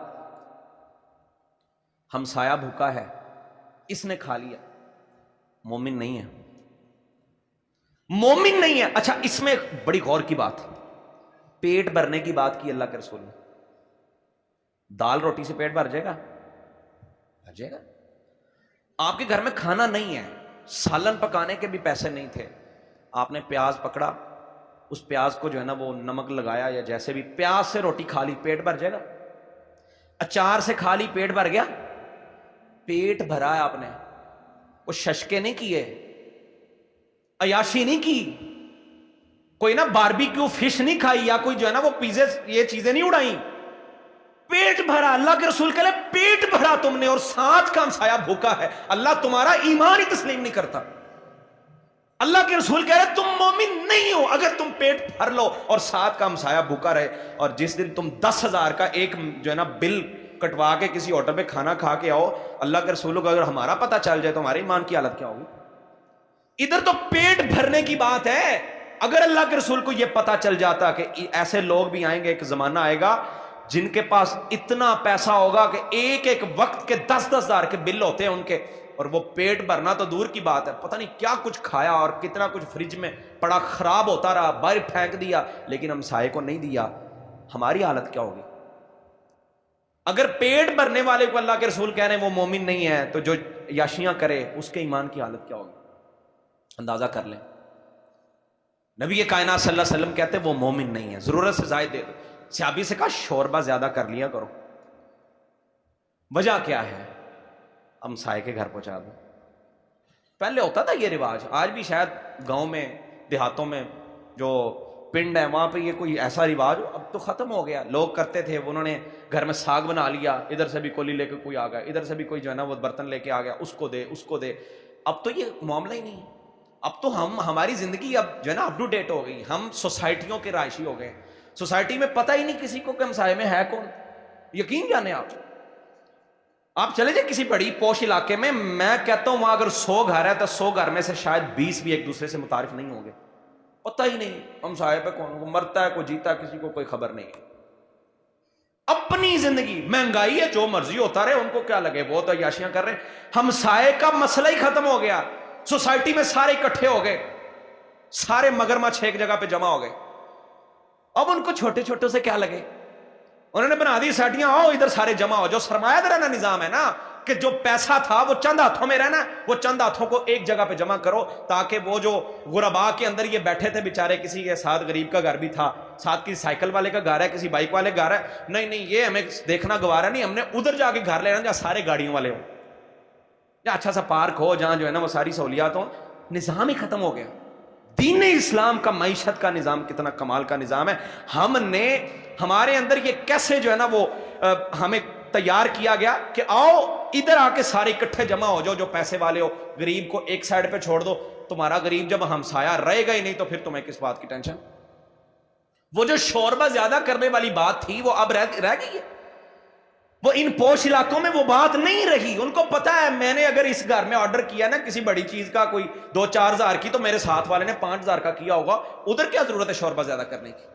Speaker 1: ہمسایہ بھوکا ہے، اس نے کھا لیا، مومن نہیں ہے، مومن نہیں ہے. اچھا، اس میں بڑی غور کی بات، پیٹ بھرنے کی بات کی اللہ کے رسول نے. دال روٹی سے پیٹ بھر جائے گا؟ بھر جائے گا. آپ کے گھر میں کھانا نہیں ہے، سالن پکانے کے بھی پیسے نہیں تھے، آپ نے پیاز پکڑا، اس پیاز کو جو ہے نا وہ نمک لگایا یا جیسے بھی، پیاز سے روٹی کھا لی، پیٹ بھر جائے گا؟ اچار سے کھا لی، پیٹ بھر گیا؟ پیٹ بھرا ہے آپ نے، وہ ششکے نہیں کیے، عیاشی نہیں کی، کوئی نا باربیکیو فش نہیں کھائی، یا کوئی جو ہے نا وہ پیزے یہ چیزیں نہیں اڑائیں. پیٹ بھرا. اللہ کے رسول کہے پیٹ بھرا تم نے، اور ساتھ کا ہمسایہ بھوکا ہے، اللہ تمہارا ایمان ہی تسلیم نہیں کرتا. اللہ کے رسول کہہ رہے تم مومن نہیں ہو اگر تم پیٹ بھر لو اور ساتھ کا ہمسایہ بھوکا رہے. اور جس دن تم 10,000 کا ایک جو ہے نا بل کٹوا کے کسی ہوٹل پہ کھانا کھا کے آؤ، اللہ کے رسول کو اگر ہمارا پتہ چل جائے تو ہمارے ایمان کی حالت کیا ہوگی؟ ادھر تو پیٹ بھرنے کی بات ہے. اگر اللہ کے رسول کو یہ پتا چل جاتا کہ ایسے لوگ بھی آئیں گے، ایک زمانہ آئے گا جن کے پاس اتنا پیسہ ہوگا کہ ایک ایک وقت کے 10,000 کے بل ہوتے ہیں ان کے، اور وہ پیٹ بھرنا تو دور کی بات ہے، پتہ نہیں کیا کچھ کھایا اور کتنا کچھ فریج میں پڑا خراب ہوتا رہا، باہر پھینک دیا، لیکن ہم سائے کو نہیں دیا، ہماری حالت کیا ہوگی؟ اگر پیٹ بھرنے والے کو اللہ کے رسول کہہ رہے ہیں وہ مومن نہیں ہے، تو جو یاشیاں کرے اس کے ایمان کی حالت کیا ہوگی؟ اندازہ کر لیں. نبی کائنات صلی اللہ علیہ وسلم کہتے ہیں وہ مومن نہیں ہے، ضرورت سے زائد دے دو. صحابی سے کہا شوربہ زیادہ کر لیا کرو. وجہ کیا ہے؟ ہم سائے کے گھر پہنچا دو. پہلے ہوتا تھا یہ رواج، آج بھی شاید گاؤں میں دیہاتوں میں جو پنڈ ہے وہاں پہ یہ کوئی ایسا رواج ہو، اب تو ختم ہو گیا. لوگ کرتے تھے، انہوں نے گھر میں ساگ بنا لیا، ادھر سے بھی کولی لے کے کوئی آ گیا، ادھر سے بھی کوئی جو ہے نا وہ برتن لے کے آ گیا، اس کو دے اس کو دے. اب تو یہ معاملہ ہی نہیں. اب تو ہماری زندگی اب جو ہے نا اپ ٹو ڈیٹ ہو گئی، ہم سوسائٹیوں کے رہائشی ہو گئے. سوسائٹی میں پتہ ہی نہیں کسی کو کہ ہمسائے میں ہے کون. یقین جانے آپ چلے جائیں کسی بڑی پوش علاقے میں، میں کہتا ہوں وہاں اگر 100 گھر ہے تو 100 گھر میں سے شاید 20 بھی ایک دوسرے سے متعارف نہیں ہوں گے. پتہ ہی نہیں ہمسائے پہ کون، کو مرتا ہے کوئی جیتا ہے، کسی کو کوئی خبر نہیں ہے. اپنی زندگی، مہنگائی ہے، جو مرضی ہوتا رہے، ان کو کیا لگے، وہ تو عیاشیاں کر رہے ہیں. ہمسائے کا مسئلہ ہی ختم ہو گیا. سوسائٹی میں سارے اکٹھے ہو گئے، سارے مگرمچھ ایک جگہ پہ جمع ہو گئے. اب ان کو چھوٹے چھوٹوں سے کیا لگے؟ انہوں نے بنا دی سیٹیاں، آؤ ادھر سارے جمع ہو. جو سرمایہ دارانہ نظام ہے نا کہ جو پیسہ تھا وہ چند ہاتھوں میں رہنا، وہ چند ہاتھوں کو ایک جگہ پہ جمع کرو تاکہ وہ جو غربا کے اندر یہ بیٹھے تھے بیچارے، کسی کے ساتھ غریب کا گھر بھی تھا، ساتھ کسی سائیکل والے کا گھر ہے، کسی بائک والے کا گھر ہے، نہیں یہ ہمیں دیکھنا گوارا نہیں، ہم نے ادھر جا کے گھر لینا جہاں سارے گاڑیوں والے ہوں، یا اچھا سا پارک ہو جہاں جو ہے نا وہ ساری سہولیات ہوں. نظام ہی ختم ہو گیا. دین اسلام کا معیشت کا نظام کتنا کمال کا نظام ہے. ہم نے ہمارے اندر یہ کیسے جو ہے نا وہ ہمیں تیار کیا گیا کہ آؤ ادھر آ کے سارے اکٹھے جمع ہو جاؤ، جو پیسے والے ہو غریب کو ایک سائڈ پہ چھوڑ دو. تمہارا غریب جب ہمسایہ رہے گا ہی نہیں تو پھر تمہیں کس بات کی ٹینشن؟ وہ جو شوربہ زیادہ کرنے والی بات تھی وہ اب رہ گئی ہے. وہ ان پوش علاقوں میں وہ بات نہیں رہی. ان کو پتا ہے میں نے اگر اس گھر میں آرڈر کیا نا کسی بڑی چیز کا کوئی 2-4 ہزار کی، تو میرے ساتھ والے نے 5 ہزار کا کیا ہوگا، ادھر کیا ضرورت ہے شوربہ زیادہ کرنے کی؟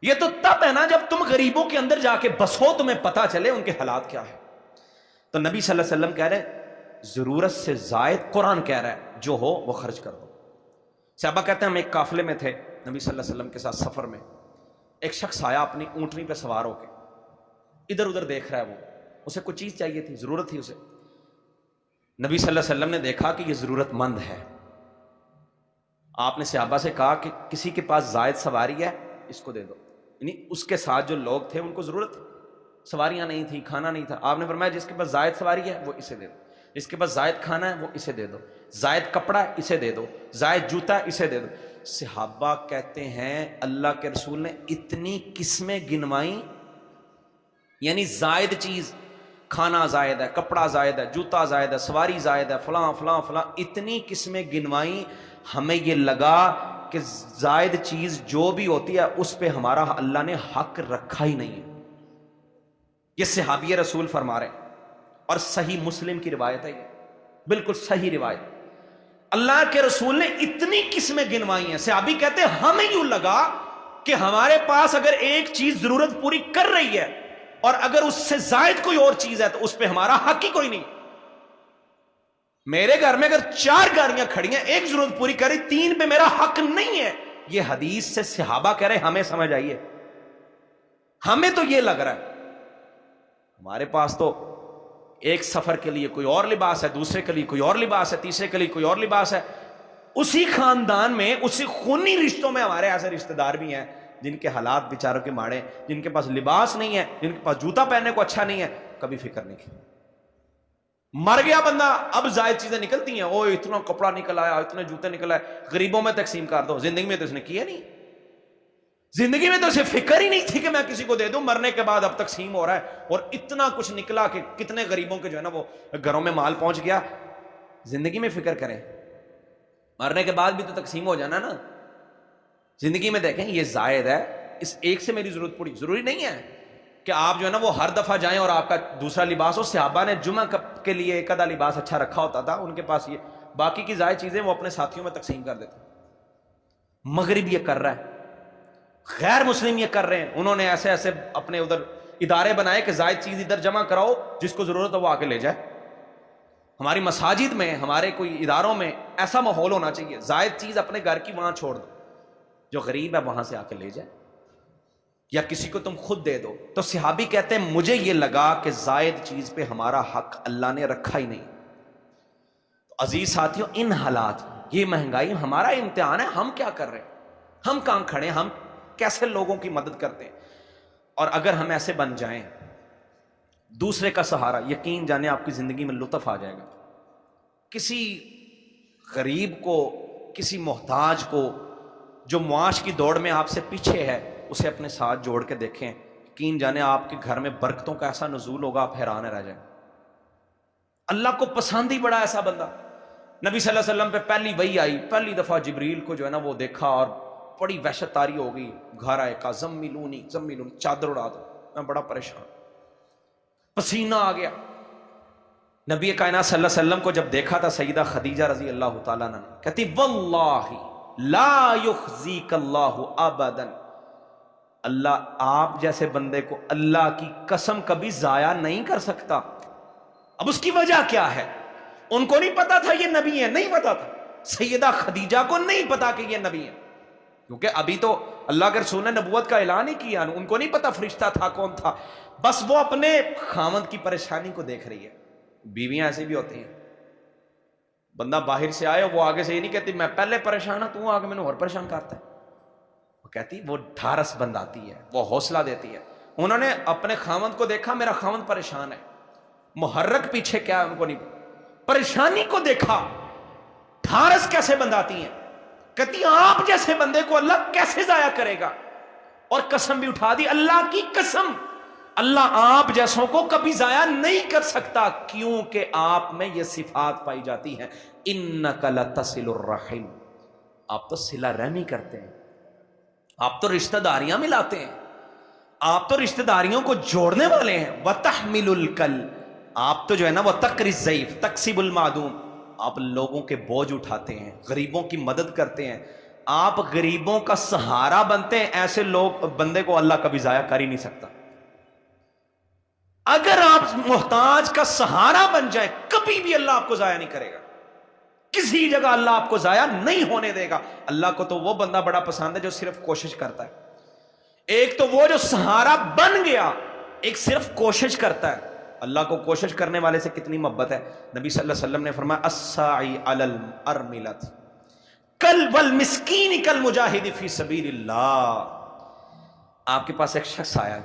Speaker 1: یہ تو تب ہے نا جب تم غریبوں کے اندر جا کے بسو، تمہیں پتا چلے ان کے حالات کیا ہے. تو نبی صلی اللہ علیہ وسلم کہہ رہے ضرورت سے زائد، قرآن کہہ رہا ہے جو ہو وہ خرچ کر دو. صحابہ کہتے ہیں ہم ایک قافلے میں تھے نبی صلی اللہ علیہ وسلم کے ساتھ سفر میں. ایک شخص آیا اپنی اونٹنی پہ سوار ہو کے، ادھر ادھر دیکھ رہا ہے، وہ اسے کچھ چیز چاہیے تھی، ضرورت تھی اسے. نبی صلی اللہ علیہ وسلم نے دیکھا کہ یہ ضرورت مند ہے. آپ نے صحابہ سے کہا کہ کسی کے پاس زائد سواری ہے اس کو دے دو. یعنی اس کے ساتھ جو لوگ تھے ان کو ضرورت تھی، سواریاں نہیں تھی، کھانا نہیں تھا. آپ نے فرمایا جس کے پاس زائد سواری ہے وہ اسے دے دو، جس کے پاس زائد کھانا ہے وہ اسے دے دو، زائد کپڑا ہے اسے دے دو، زائد جوتا ہے اسے دے دو. صحابہ کہتے ہیں اللہ کے رسول نے اتنی قسمیں گنوائیں یعنی زائد چیز، کھانا زائد ہے، کپڑا زائد ہے، جوتا زائد ہے، سواری زائد ہے، فلاں فلاں فلاں، اتنی قسمیں گنوائیں. ہمیں یہ لگا کہ زائد چیز جو بھی ہوتی ہے اس پہ ہمارا اللہ نے حق رکھا ہی نہیں ہے. یہ صحابی رسول فرما رہے ہیں اور صحیح مسلم کی روایت ہے، یہ بالکل صحیح روایت. اللہ کے رسول نے اتنی قسمیں گنوائی ہیں. صحابی کہتے ہیں ہمیں یوں لگا کہ ہمارے پاس اگر ایک چیز ضرورت پوری کر رہی ہے اور اگر اس سے زائد کوئی اور چیز ہے تو اس پہ ہمارا حق ہی کوئی نہیں. میرے گھر میں اگر 4 گاڑیاں کھڑی ہیں، ایک ضرورت پوری کری، 3 پہ میرا حق نہیں ہے. یہ حدیث سے صحابہ کہہ رہے ہمیں سمجھ آئیے. ہمیں تو یہ لگ رہا ہے ہمارے پاس تو ایک سفر کے لیے کوئی اور لباس ہے، دوسرے کے لیے کوئی اور لباس ہے، تیسرے کے لیے کوئی اور لباس ہے. اسی خاندان میں، اسی خونی رشتوں میں ہمارے ایسے رشتہ دار بھی ہیں جن کے حالات بیچاروں کے ماڑے، جن کے پاس لباس نہیں ہے، جن کے پاس جوتا پہننے کو اچھا نہیں ہے. کبھی فکر نہیں کی. مر گیا بندہ، اب زائد چیزیں نکلتی ہیں، او اتنا کپڑا نکل آیا، اتنے جوتے نکل آئے، غریبوں میں تقسیم کر دو. زندگی میں تو اس نے کیا نہیں، زندگی میں تو اسے فکر ہی نہیں تھی کہ میں کسی کو دے دوں. مرنے کے بعد اب تقسیم ہو رہا ہے اور اتنا کچھ نکلا کہ کتنے غریبوں کے جو ہے نا وہ گھروں میں مال پہنچ گیا. زندگی میں فکر کریں، مرنے کے بعد بھی تو تقسیم ہو جانا نا. زندگی میں دیکھیں یہ زائد ہے، اس ایک سے میری ضرورت پڑی. ضروری نہیں ہے کہ آپ جو ہے نا وہ ہر دفعہ جائیں اور آپ کا دوسرا لباس ہو. صحابہ نے جمعہ کے لیے ایک آدھا لباس اچھا رکھا ہوتا تھا ان کے پاس، یہ باقی کی زائد چیزیں وہ اپنے ساتھیوں میں تقسیم کر دیتے. مغرب یہ کر رہا ہے، غیر مسلم یہ کر رہے ہیں. انہوں نے ایسے ایسے اپنے ادھر ادارے بنائے کہ زائد چیز ادھر جمع کراؤ، جس کو ضرورت ہے وہ آ کے لے جائے. ہماری مساجد میں، ہمارے کوئی اداروں میں ایسا ماحول ہونا چاہیے، زائد چیز اپنے گھر کی وہاں چھوڑ دو، جو غریب ہے وہاں سے آ کے لے جائے، یا کسی کو تم خود دے دو. تو صحابی کہتے ہیں مجھے یہ لگا کہ زائد چیز پہ ہمارا حق اللہ نے رکھا ہی نہیں. تو عزیز ساتھیوں، ان حالات، یہ مہنگائی ہمارا امتحان ہے. ہم کیا کر رہے ہیں؟ ہم کہاں کھڑے ہیں؟ ہم کیسے لوگوں کی مدد کرتے ہیں؟ اور اگر ہم ایسے بن جائیں، دوسرے کا سہارا، یقین جانے آپ کی زندگی میں لطف آ جائے گا. کسی غریب کو، کسی محتاج کو جو معاش کی دوڑ میں آپ سے پیچھے ہے، اسے اپنے ساتھ جوڑ کے دیکھیں، یقین جانے آپ کے گھر میں برکتوں کا ایسا نزول ہوگا، آپ حیران رہ جائیں. اللہ کو پسند ہی بڑا ایسا بندہ. نبی صلی اللہ علیہ وسلم پہ پہلی وحی آئی، پہلی دفعہ جبریل کو جو ہے نا وہ دیکھا اور بڑی وحشت طاری ہو گئی. گھر آئے، کہا زمیلونی زمیلونی، چادر اڑا دو، میں بڑا پریشان، پسینہ آ گیا. نبی کائنات صلی اللہ علیہ وسلم کو جب دیکھا تھا سیدہ خدیجہ رضی اللہ تعالیٰ عنہ کہتی واللہ لا یخزیک اللہ ابدا، اللہ آپ جیسے بندے کو اللہ کی قسم کبھی ضائع نہیں کر سکتا. اب اس کی وجہ کیا ہے؟ ان کو نہیں پتا تھا یہ نبی ہے، نہیں پتا تھا. سیدہ خدیجہ کو نہیں پتا کہ یہ نبی ہے، کیونکہ ابھی تو اللہ کے رسول نے نبوت کا اعلان ہی کیا. ان کو نہیں پتا فرشتہ تھا کون تھا، بس وہ اپنے خاوند کی پریشانی کو دیکھ رہی ہے. بیویاں ایسے بھی ہوتی ہیں، بندہ باہر سے آئے، وہ آگے سے یہ نہیں کہتی میں پہلے پریشان ہوں، تو آگے میں نے اور پریشان کرتا ہے. وہ کہتی، وہ ڈھارس بنداتی ہے، وہ حوصلہ دیتی ہے. انہوں نے اپنے خاوند کو دیکھا، میرا خاوند پریشان ہے، محرک پیچھے کیا ہے ان کو نہیں پتا. پریشانی کو دیکھا، ڈھارس کیسے بنداتی ہیں. کہتی آپ جیسے بندے کو اللہ کیسے ضائع کرے گا. اور قسم بھی اٹھا دی، اللہ کی قسم، اللہ آپ جیسوں کو کبھی ضائع نہیں کر سکتا، کیونکہ آپ میں یہ صفات پائی جاتی ہیں. انک لتصل الرحم، آپ تو صلہ رحمی کرتے ہیں، آپ تو رشتہ داریاں ملاتے ہیں، آپ تو رشتہ داریوں کو جوڑنے والے ہیں. وتحمل الکل، آپ تو جو ہے نا وہ تقری الضعیف تکسب المعدوم، آپ لوگوں کے بوجھ اٹھاتے ہیں، غریبوں کی مدد کرتے ہیں، آپ غریبوں کا سہارا بنتے ہیں. ایسے لوگ بندے کو اللہ کبھی ضائع کر ہی نہیں سکتا. اگر آپ محتاج کا سہارا بن جائیں، کبھی بھی اللہ آپ کو ضائع نہیں کرے گا، کسی جگہ اللہ آپ کو ضائع نہیں ہونے دے گا. اللہ کو تو وہ بندہ بڑا پسند ہے جو صرف کوشش کرتا ہے. ایک تو وہ جو سہارا بن گیا، ایک صرف کوشش کرتا ہے. اللہ کو کوشش کرنے والے سے کتنی محبت ہے. نبی صلی اللہ علیہ وسلم نے فرمایا الساعی علی الارملۃ کل والمسکین کالمجاہد فی سبیل اللہ. آپ کے پاس ایک شخص آیا،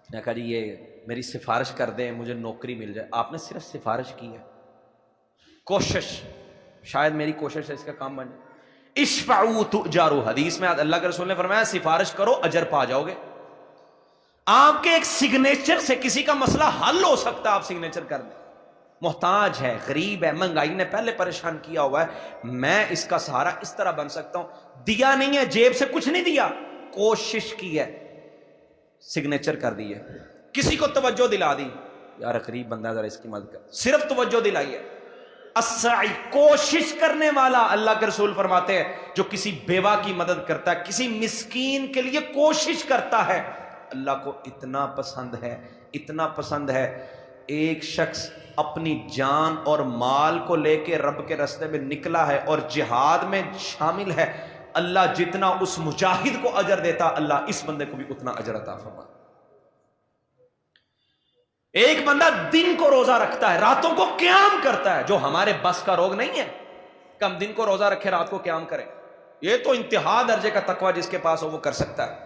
Speaker 1: نے کہا جی یہ میری سفارش کر دیں، مجھے نوکری مل جائے. آپ نے صرف سفارش کی ہے، کوشش، شاید میری کوشش سے اس کا کام بن جائے. اشفعوا تؤجروا، حدیث میں اللہ کے رسول نے فرمایا سفارش کرو اجر پا جاؤ گے. آپ کے ایک سگنیچر سے کسی کا مسئلہ حل ہو سکتا ہے، آپ سگنیچر کر دیں. محتاج ہے، غریب ہے، مہنگائی نے پہلے پریشان کیا ہوا ہے، میں اس کا سہارا اس طرح بن سکتا ہوں. دیا نہیں ہے، جیب سے کچھ نہیں دیا، کوشش کی ہے، سگنیچر کر دی ہے. کسی کو توجہ دلا دی، یار غریب بندہ ذرا اس کی مدد کر، صرف توجہ دلائی ہے. السعی، کوشش کرنے والا، اللہ کے رسول فرماتے ہیں جو کسی بیوہ کی مدد کرتا ہے، کسی مسکین کے لیے کوشش کرتا ہے، اللہ کو اتنا پسند ہے، اتنا پسند ہے. ایک شخص اپنی جان اور مال کو لے کے رب کے راستے میں نکلا ہے اور جہاد میں شامل ہے، اللہ جتنا اس مجاہد کو اجر دیتا، اللہ اس بندے کو بھی اتنا اجر عطا فرما. ایک بندہ دن کو روزہ رکھتا ہے، راتوں کو قیام کرتا ہے، جو ہمارے بس کا روگ نہیں ہے کہ ہم دن کو روزہ رکھے رات کو قیام کریں. یہ تو انتہا درجے کا تقوی جس کے پاس ہو وہ کر سکتا ہے.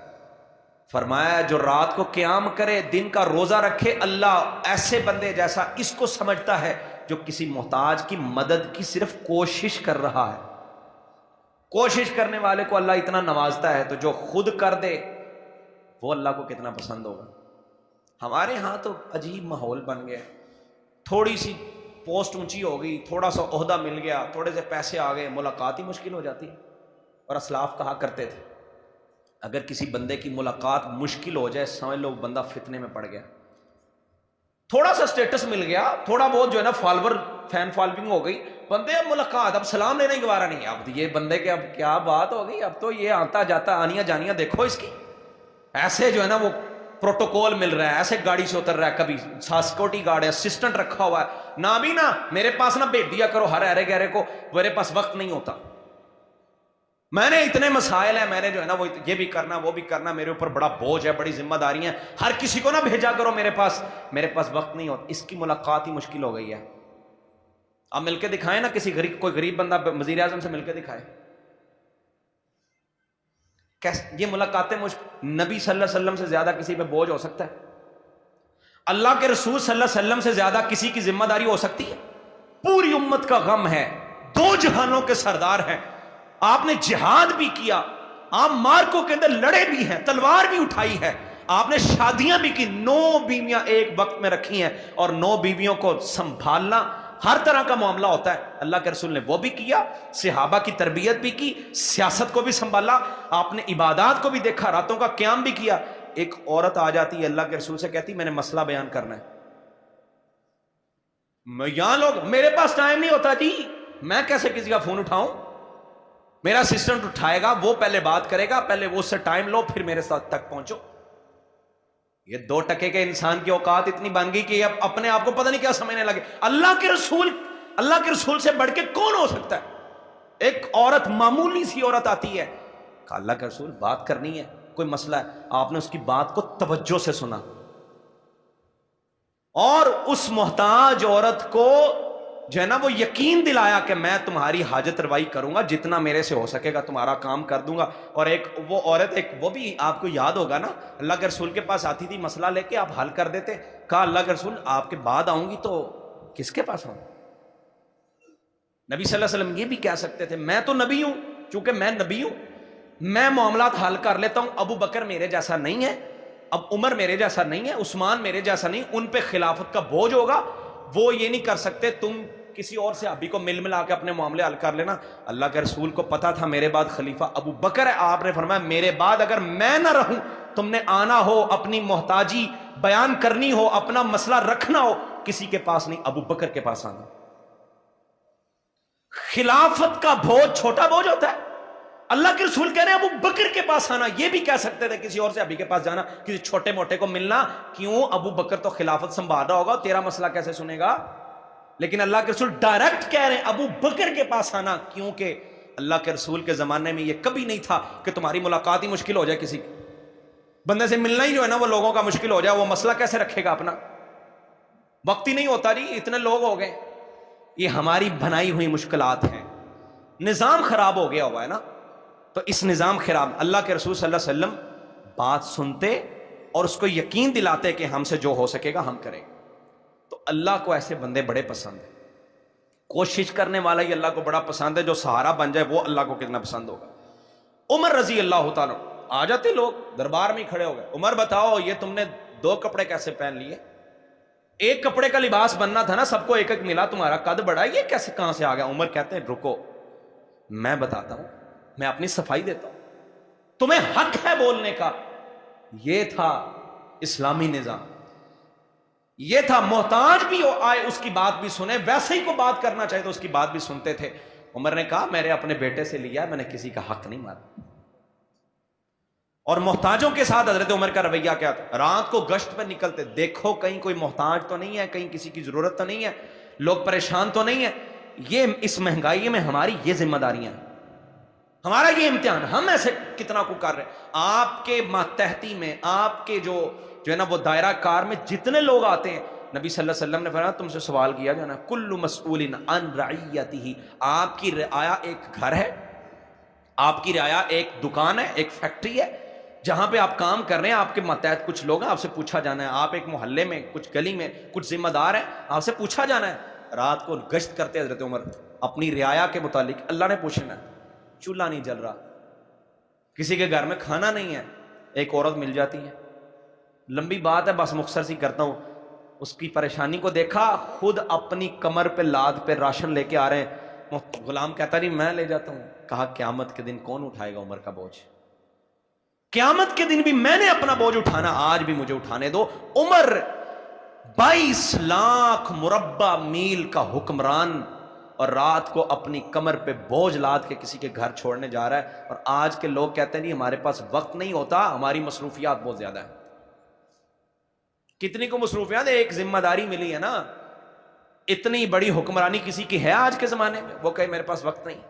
Speaker 1: فرمایا جو رات کو قیام کرے، دن کا روزہ رکھے، اللہ ایسے بندے جیسا اس کو سمجھتا ہے جو کسی محتاج کی مدد کی صرف کوشش کر رہا ہے. کوشش کرنے والے کو اللہ اتنا نوازتا ہے، تو جو خود کر دے وہ اللہ کو کتنا پسند ہوگا. ہمارے ہاں تو عجیب ماحول بن گیا، تھوڑی سی پوسٹ اونچی ہو گئی، تھوڑا سا عہدہ مل گیا، تھوڑے سے پیسے آ گئے، ملاقات ہی مشکل ہو جاتی. اور اسلاف کہا کرتے تھے اگر کسی بندے کی ملاقات مشکل ہو جائے سمجھ لو بندہ فتنے میں پڑ گیا. تھوڑا سا سٹیٹس مل گیا، تھوڑا بہت جو ہے نا فالوور، فین فالوئنگ ہو گئی، بندے اب ملاقات، اب سلام لینے گوارا نہیں. اب یہ بندے کے اب کیا بات ہو گئی، اب تو یہ آتا جاتا آنیاں جانیاں دیکھو اس کی، ایسے جو ہے نا وہ پروٹوکول مل رہا ہے، ایسے گاڑی سے اتر رہا ہے، کبھی سیکورٹی گارڈ ہے، اسسٹنٹ رکھا ہوا ہے. نہ بھی نہ میرے پاس نہ بھیج دیا کرو ہر ارے گہرے کو، میرے پاس وقت نہیں ہوتا، میں نے اتنے مسائل ہیں، میں نے جو ہے نا وہ یہ بھی کرنا وہ بھی کرنا، میرے اوپر بڑا بوجھ ہے، بڑی ذمہ داری ہیں، ہر کسی کو نہ بھیجا کرو میرے پاس وقت نہیں ہوتا. اس کی ملاقات ہی مشکل ہو گئی ہے. اب مل کے دکھائیں نا کسی غریب، کوئی غریب بندہ وزیر اعظم سے مل کے دکھائے، یہ ملاقاتیں نبی صلی اللہ علیہ وسلم سے زیادہ کسی پہ بوجھ ہو سکتا ہے؟ اللہ کے رسول صلی اللہ علیہ وسلم سے زیادہ کسی کی ذمہ داری ہو سکتی ہے؟ پوری امت کا غم ہے، دو جہانوں کے سردار ہیں، آپ نے جہاد بھی کیا، آپ مارکوں کے اندر لڑے بھی ہیں، تلوار بھی اٹھائی ہے، آپ نے شادیاں بھی کی، 9 بیویاں ایک وقت میں رکھی ہیں، اور 9 بیویوں کو سنبھالنا ہر طرح کا معاملہ ہوتا ہے. اللہ کے رسول نے وہ بھی کیا، صحابہ کی تربیت بھی کی، سیاست کو بھی سنبھالا، آپ نے عبادات کو بھی دیکھا، راتوں کا قیام بھی کیا. ایک عورت آ جاتی ہے اللہ کے رسول سے، کہتی میں نے مسئلہ بیان کرنا ہے. یہاں لوگ میرے پاس ٹائم نہیں ہوتا جی، میں کیسے کسی کا فون اٹھاؤں، میرا اسسٹنٹ اٹھائے گا، وہ پہلے بات کرے گا، پہلے وہ اس سے ٹائم لو پھر میرے ساتھ تک پہنچو. یہ 2 ٹکے کے انسان کی اوقات اتنی بن گئی کہ اب اپنے آپ کو پتہ نہیں کیا سمجھنے لگے. اللہ کے رسول سے بڑھ کے کون ہو سکتا ہے؟ ایک عورت، معمولی سی عورت آتی ہے، کہا اللہ کے رسول بات کرنی ہے، کوئی مسئلہ ہے. آپ نے اس کی بات کو توجہ سے سنا اور اس محتاج عورت کو جو ہے نا وہ یقین دلایا کہ میں تمہاری حاجت روائی کروں گا، جتنا میرے سے ہو سکے گا تمہارا کام کر دوں گا. اور ایک وہ عورت، وہ بھی آپ کو یاد ہوگا نا، اللہ کے رسول کے پاس آتی تھی مسئلہ لے کے، آپ حل کر دیتے. کہا اللہ کے رسول آپ کے بعد آؤں گی تو کس کے پاس آؤں؟ نبی صلی اللہ علیہ وسلم یہ بھی کہہ سکتے تھے میں تو نبی ہوں، چونکہ میں نبی ہوں میں معاملات حل کر لیتا ہوں، ابو بکر میرے جیسا نہیں ہے، اب عمر میرے جیسا نہیں ہے، عثمان میرے جیسا نہیں، ان پہ خلافت کا بوجھ ہوگا، وہ یہ نہیں کر سکتے، تم کسی اور سے ابھی کو ملا کے اپنے معاملے حل کر لینا. اللہ کے رسول کو پتا تھا میرے بعد خلیفہ ابو بکر ہے، آپ نے فرمایا میرے بعد اگر میں نہ رہوں، تم نے آنا ہو، اپنی محتاجی بیان کرنی ہو، اپنا مسئلہ رکھنا ہو، کسی کے پاس نہیں، ابو بکر کے پاس آنا. خلافت کا بوجھ چھوٹا بوجھ ہوتا ہے. اللہ کے رسول کہہ رہے ہیں ابو بکر کے پاس آنا، یہ بھی کہہ سکتے تھے کسی اور سے ابھی کے پاس جانا، کسی چھوٹے موٹے کو ملنا، کیوں؟ ابو بکر تو خلافت سنبھال رہا ہوگا، تیرا مسئلہ کیسے سنے گا؟ لیکن اللہ کے رسول ڈائریکٹ کہہ رہے ہیں ابو بکر کے پاس آنا، کیونکہ اللہ کے رسول کے زمانے میں یہ کبھی نہیں تھا کہ تمہاری ملاقات ہی مشکل ہو جائے، کسی بندے سے ملنا ہی جو ہے نا وہ لوگوں کا مشکل ہو جائے، وہ مسئلہ کیسے رکھے گا اپنا؟ وقت ہی نہیں ہوتا جی، اتنے لوگ ہو گئے. یہ ہماری بنائی ہوئی مشکلات ہیں، نظام خراب ہو گیا ہوا ہے نا. تو اس نظام خراب، اللہ کے رسول صلی اللہ علیہ وسلم بات سنتے اور اس کو یقین دلاتے کہ ہم سے جو ہو سکے گا ہم کریں. تو اللہ کو ایسے بندے بڑے پسند ہیں. کوشش کرنے والا ہی اللہ کو بڑا پسند ہے، جو سہارا بن جائے وہ اللہ کو کتنا پسند ہوگا. عمر رضی اللہ تعالیٰ آ جاتے لوگ دربار میں ہی کھڑے ہو گئے, عمر بتاؤ یہ تم نے 2 کپڑے کیسے پہن لیے؟ ایک کپڑے کا لباس بننا تھا نا, سب کو ایک ایک ملا, تمہارا قد بڑھا, یہ کیسے کہاں سے آ گیا؟ عمر کہتے ہیں رکو میں بتاتا ہوں, میں اپنی صفائی دیتا ہوں, تمہیں حق ہے بولنے کا. یہ تھا اسلامی نظام, یہ تھا محتاج بھی آئے اس کی بات بھی سنے, ویسے ہی کو بات کرنا چاہے تو اس کی بات بھی سنتے تھے. عمر نے کہا میں نے اپنے بیٹے سے لیا, میں نے کسی کا حق نہیں مارا. اور محتاجوں کے ساتھ حضرت عمر کا رویہ کیا تھا؟ رات کو گشت پہ نکلتے, دیکھو کہیں کوئی محتاج تو نہیں ہے, کہیں کسی کی ضرورت تو نہیں ہے, لوگ پریشان تو نہیں ہے. یہ اس مہنگائی میں ہماری یہ ذمہ داریاں ہیں, ہمارا یہ امتحان, ہم ایسے کتنا کو کر رہے ہیں. آپ کے ماتحتی میں, آپ کے جو ہے نا وہ دائرہ کار میں جتنے لوگ آتے ہیں, نبی صلی اللہ علیہ وسلم نے فرمایا تم سے سوال کیا جانا, کل مسئول عن رعیتہ, آپ کی رعایا ایک گھر ہے, آپ کی رعایا ایک دکان ہے, ایک فیکٹری ہے, جہاں پہ آپ کام کر رہے ہیں, آپ کے ماتحت کچھ لوگ ہیں, آپ سے پوچھا جانا ہے. آپ ایک محلے میں, کچھ گلی میں کچھ ذمہ دار ہیں, آپ سے پوچھا جانا ہے. رات کو گشت کرتے حضرت عمر اپنی رعایا کے متعلق, اللہ نے پوچھنا ہے. چولہا نہیں جل رہا, کسی کے گھر میں کھانا نہیں ہے, ایک عورت مل جاتی ہے, لمبی بات ہے بس مختصر سی کرتا ہوں, اس کی پریشانی کو دیکھا, خود اپنی کمر پہ لاد پہ راشن لے کے آ رہے ہیں, غلام کہتا نہیں میں لے جاتا ہوں. کہا قیامت کے دن کون اٹھائے گا عمر کا بوجھ؟ قیامت کے دن بھی میں نے اپنا بوجھ اٹھانا, آج بھی مجھے اٹھانے دو. عمر 22 لاکھ مربع میل کا حکمران, اور رات کو اپنی کمر پہ بوجھ لاد کے کسی کے گھر چھوڑنے جا رہا ہے. اور آج کے لوگ کہتے ہیں نہیں ہمارے پاس وقت نہیں ہوتا, ہماری مصروفیات بہت زیادہ ہیں. کتنی کو مصروفیات, ایک ذمہ داری ملی ہے نا, اتنی بڑی حکمرانی کسی کی ہے آج کے زمانے میں, وہ کہے میرے پاس وقت نہیں.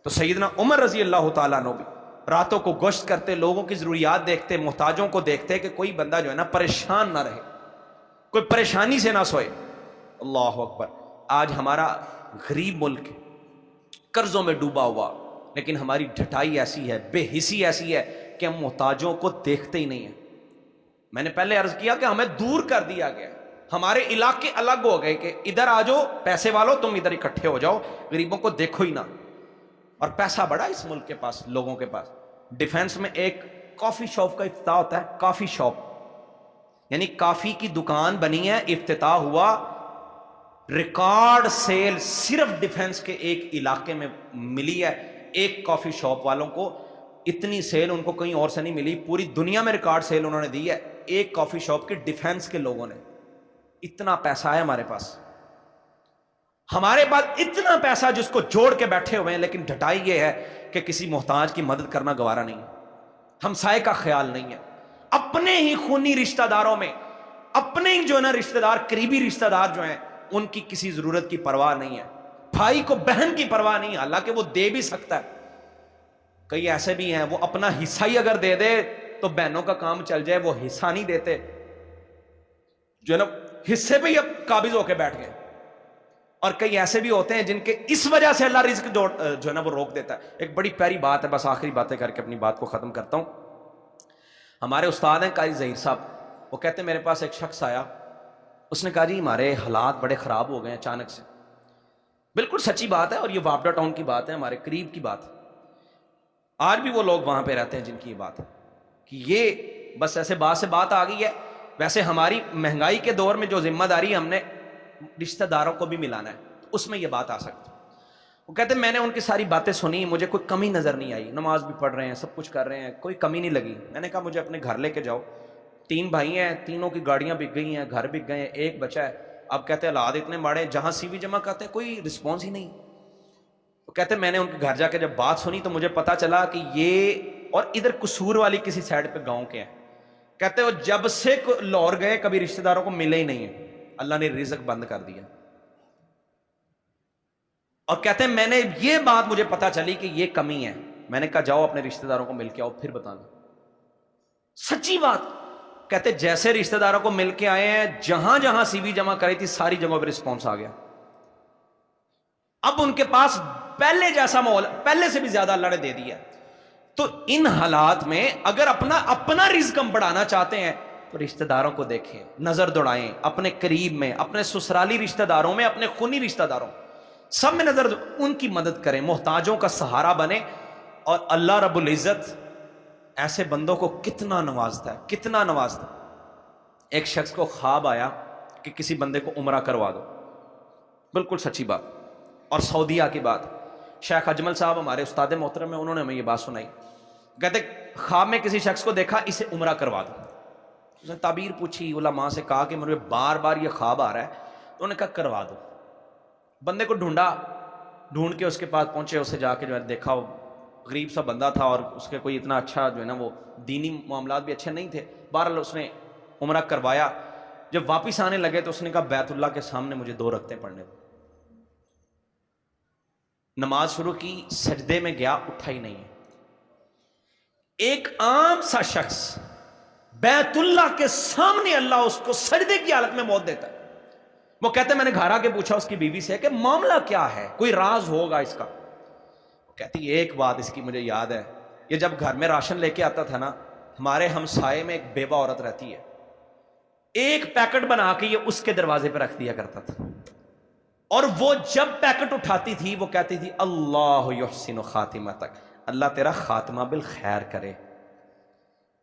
Speaker 1: تو سیدنا عمر رضی اللہ تعالیٰ عنہ بھی راتوں کو گشت کرتے, لوگوں کی ضروریات دیکھتے, محتاجوں کو دیکھتے کہ کوئی بندہ جو ہے نا پریشان نہ رہے, کوئی پریشانی سے نہ سوئے. اللہ اکبر. آج ہمارا غریب ملک قرضوں میں ڈوبا ہوا, لیکن ہماری ڈھٹائی ایسی ہے, بے حسی ایسی ہے کہ ہم محتاجوں کو دیکھتے ہی نہیں ہیں. میں نے پہلے عرض کیا کہ ہمیں دور کر دیا گیا, ہمارے علاقے الگ ہو گئے کہ ادھر آ جاؤ پیسے والوں, تم ادھر اکٹھے ہو جاؤ, غریبوں کو دیکھو ہی نہ. اور پیسہ بڑا اس ملک کے پاس, لوگوں کے پاس. ڈیفنس میں ایک کافی شاپ کا افتتاح ہوتا ہے, کافی شاپ یعنی کافی کی دکان بنی ہے, افتتاح ہوا, ریکارڈ سیل صرف ڈیفنس کے ایک علاقے میں ملی ہے. ایک کافی شاپ والوں کو اتنی سیل ان کو کہیں اور سے نہیں ملی, پوری دنیا میں ریکارڈ سیل انہوں نے دی ہے ایک کافی شاپ کی, ڈیفنس کے لوگوں نے. اتنا پیسہ ہے ہمارے پاس, ہمارے پاس اتنا پیسہ جس کو جوڑ کے بیٹھے ہوئے ہیں, لیکن ڈھٹائی یہ ہے کہ کسی محتاج کی مدد کرنا گوارا نہیں, ہمسائے کا خیال نہیں ہے. اپنے ہی خونی رشتہ داروں میں, اپنے ہی جو ہے نا رشتہ دار, قریبی رشتہ دار جو ہیں, ان کی کسی ضرورت کی پرواہ نہیں ہے. بھائی کو بہن کی پرواہ نہیں, حالانکہ وہ دے بھی سکتا ہے. کئی ایسے بھی ہیں وہ اپنا حصہ ہی اگر دے دے تو بہنوں کا کام چل جائے, وہ حصہ نہیں دیتے, جو ہے نا حصے پہ ہی اب قابض ہو کے بیٹھ گئے. اور کئی ایسے بھی ہوتے ہیں جن کے اس وجہ سے اللہ رزق جو ہے نا وہ روک دیتا ہے. ایک بڑی پیاری بات ہے, بس آخری باتیں کر کے اپنی بات کو ختم کرتا ہوں. ہمارے استاد ہیں قاری ظہیر صاحب, وہ کہتے ہیں میرے پاس ایک شخص آیا, اس نے کہا جی ہمارے حالات بڑے خراب ہو گئے ہیں اچانک سے. بالکل سچی بات ہے, اور یہ وابڈا ٹاؤن کی بات ہے, ہمارے قریب کی بات ہے. آج بھی وہ لوگ وہاں پہ رہتے ہیں جن کی یہ بات ہے کہ یہ بس ایسے بات سے بات آ گئی ہے. ویسے ہماری مہنگائی کے دور میں جو ذمہ داری ہم نے رشتہ داروں کو بھی ملانا ہے, اس میں یہ بات آ سکتی. وہ کہتے ہیں میں نے ان کی ساری باتیں سنی, مجھے کوئی کمی نظر نہیں آئی, نماز بھی پڑھ رہے ہیں, سب کچھ کر رہے ہیں, کوئی کمی نہیں لگی. میں نے کہا مجھے اپنے گھر لے کے جاؤ, 3 بھائی ہیں, تینوں کی گاڑیاں بک گئی ہیں, گھر بک گئے ہیں, ایک بچا ہے. اب کہتے ہیں حالات اتنے ماڑے, جہاں سی وی جمع کرتے ہیں کوئی رسپانس ہی نہیں. تو کہتے ہیں میں نے ان کے گھر جا کے جب بات سنی تو مجھے پتا چلا کہ یہ, اور ادھر قصور والی کسی سائڈ پہ گاؤں کے ہیں. کہتے ہیں جب سے لاہور گئے کبھی رشتہ داروں کو ملے ہی نہیں ہے, اللہ نے رزق بند کر دیا. اور کہتے ہیں میں نے یہ بات مجھے پتا چلی کہ یہ کمی ہے, میں نے کہا جاؤ اپنے رشتہ داروں کو مل کے آؤ پھر بتانا. سچی بات. کہتے جیسے رشتہ داروں کو مل کے آئے ہیں, جہاں جہاں سی وی جمع کری تھی ساری جگہوں پہ رسپانس آ گیا. اب ان کے پاس پہلے جیسا ماحول, پہلے سے بھی زیادہ اللہ نے دے دیا. تو ان حالات میں اگر اپنا رزق ہم بڑھانا چاہتے ہیں تو رشتہ داروں کو دیکھیں, نظر دوڑائیں, اپنے قریب میں, اپنے سسرالی رشتہ داروں میں, اپنے خونی رشتہ داروں, سب میں نظر, ان کی مدد کریں, محتاجوں کا سہارا بنیں. اور اللہ رب العزت ایسے بندوں کو کتنا نوازتا ہے، کتنا نوازتا ہے۔ ایک شخص کو خواب آیا کہ کسی بندے کو عمرہ کروا دو، بالکل سچی بات، اور سعودیہ کی بات۔ شیخ اجمل صاحب ہمارے استاد محترم ہیں، انہوں نے ہمیں یہ بات سنائی، کہتے خواب میں کسی شخص کو دیکھا اسے عمرہ کروا دو۔ اس نے تعبیر پوچھی، علماء سے کہا کہ مجھے بار بار یہ خواب آ رہا ہے، تو انہوں نے کہا کروا دو۔ بندے کو ڈھونڈا، ڈھونڈ کے اس کے پاس پہنچے، اسے جا کے جو ہے دیکھا، وہ غریب سا بندہ تھا اور اس کے کوئی اتنا اچھا جو ہے نا وہ دینی معاملات بھی اچھے نہیں تھے۔ بہرحال اس نے عمرہ کروایا۔ جب واپس آنے لگے تو اس نے کہا بیت اللہ کے سامنے مجھے 2 رکعتیں پڑھنے دو۔ نماز شروع کی، سجدے میں گیا، اٹھا ہی نہیں ہے۔ ایک عام سا شخص بیت اللہ کے سامنے اللہ اس کو سجدے کی حالت میں موت دیتا ہے۔ وہ کہتے ہیں میں نے گھر آ کے پوچھا اس کی بیوی سے کہ معاملہ کیا ہے، کوئی راز ہوگا اس کا۔ کہتی ایک بات اس کی مجھے یاد ہے، یہ جب گھر میں راشن لے کے آتا تھا نا، ہمارے ہمسائے میں ایک بیوہ عورت رہتی ہے، ایک پیکٹ بنا کے یہ اس کے دروازے پہ رکھ دیا کرتا تھا، اور وہ جب پیکٹ اٹھاتی تھی وہ کہتی تھی اللہ یحسن خاتمتک، اللہ تیرا خاتمہ بالخیر کرے،